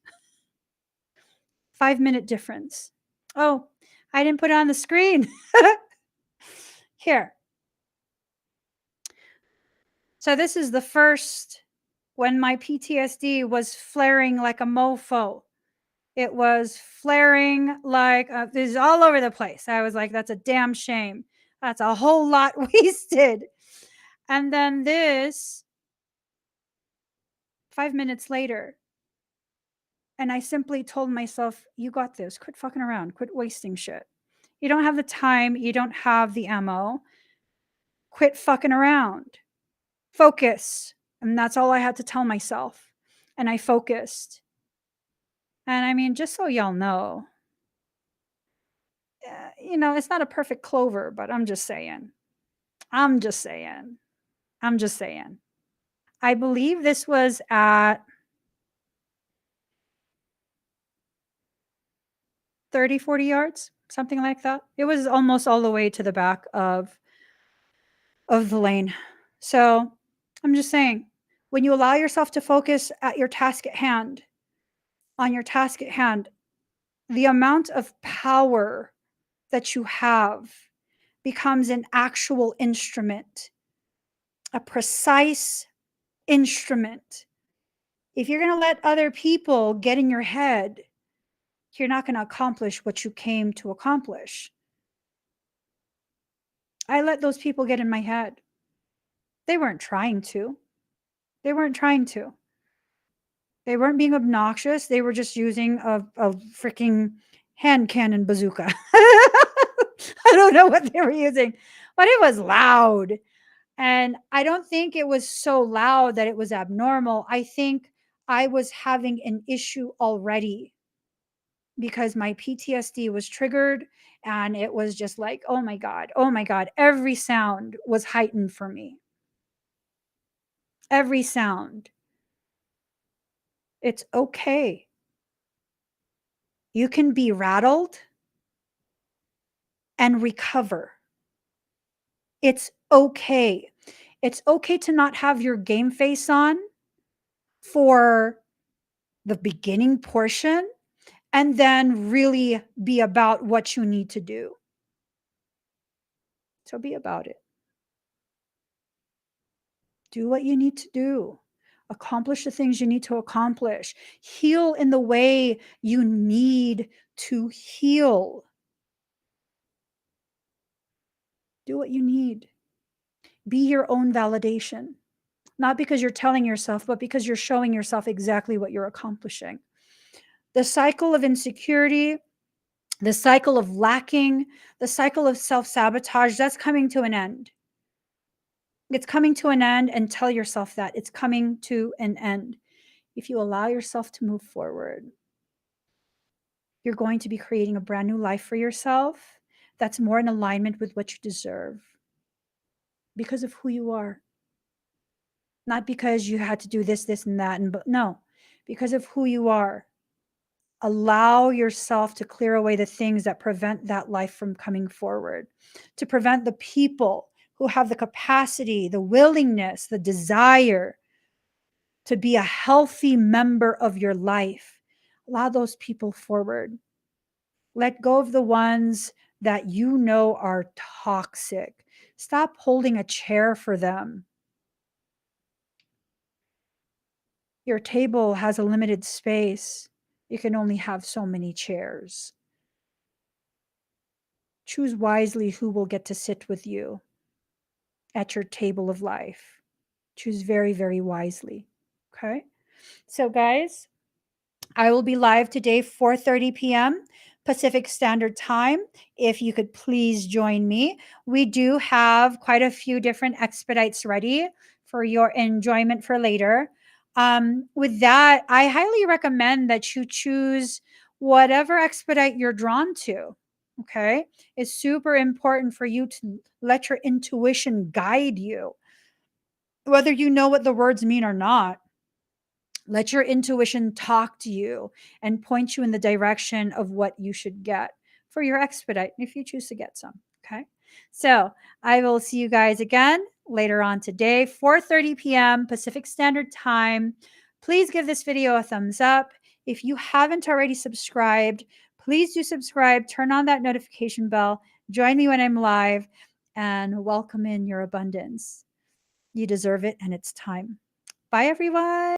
5-minute difference. Oh, I didn't put it on the screen. Here. So this is the first when my PTSD was flaring like a mofo. It was flaring like this is all over the place. I was like, that's a damn shame. That's a whole lot wasted. And then this 5 minutes later, and I simply told myself, you got this. Quit fucking around. Quit wasting shit. You don't have the time. You don't have the ammo. Quit fucking around. Focus. And that's all I had to tell myself. And I focused. And I mean, just so y'all know, it's not a perfect clover, but I'm just saying. I'm just saying. I believe this was at 30, 40 yards, something like that. It was almost all the way to the back of the lane. So I'm just saying, when you allow yourself to focus at your task at hand, the amount of power that you have becomes an actual instrument, a precise instrument. If you're going to let other people get in your head, you're not going to accomplish what you came to accomplish. I let those people get in my head. They weren't trying to. They weren't being obnoxious. They were just using a freaking hand cannon bazooka. I don't know what they were using, but it was loud. And I don't think it was so loud that it was abnormal. I think I was having an issue already because my PTSD was triggered and it was just like, oh my God, every sound was heightened for me. Every sound. It's okay. You can be rattled and recover. It's okay. It's okay to not have your game face on for the beginning portion and then really be about what you need to do. So be about it. Do what you need to do. Accomplish the things you need to accomplish. Heal in the way you need to heal. Do what you need. Be your own validation. Not because you're telling yourself, but because you're showing yourself exactly what you're accomplishing. The cycle of insecurity, the cycle of lacking, the cycle of self-sabotage, that's coming to an end. It's coming to an end, and tell yourself that it's coming to an end. if you allow yourself to move forward, you're going to be creating a brand new life for yourself that's more in alignment with what you deserve because of who you are. Not because you had to do this, this, and that, but no, because of who you are. Allow yourself to clear away the things that prevent that life from coming forward, to prevent the people who have the capacity, the willingness, the desire to be a healthy member of your life. Allow those people forward. Let go of the ones that you know are toxic. Stop holding a chair for them. Your table has a limited space. You can only have so many chairs. Choose wisely who will get to sit with you at your table of life. Choose very, very wisely. Okay. So, guys, I will be live today, 4:30 p.m. Pacific Standard Time. If you could please join me. We do have quite a few different expedites ready for your enjoyment for later. With that, I highly recommend that you choose whatever expedite you're drawn to. Okay. It's super important for you to let your intuition guide you, whether you know what the words mean or not. Let your intuition talk to you and point you in the direction of what you should get for your expedite if you choose to get some. Okay. So I will see you guys again later on today, 4:30 p.m. Pacific Standard Time. Please give this video a thumbs up. If you haven't already subscribed, please do subscribe, turn on that notification bell, join me when I'm live, and welcome in your abundance. You deserve it, and it's time. Bye, everyone.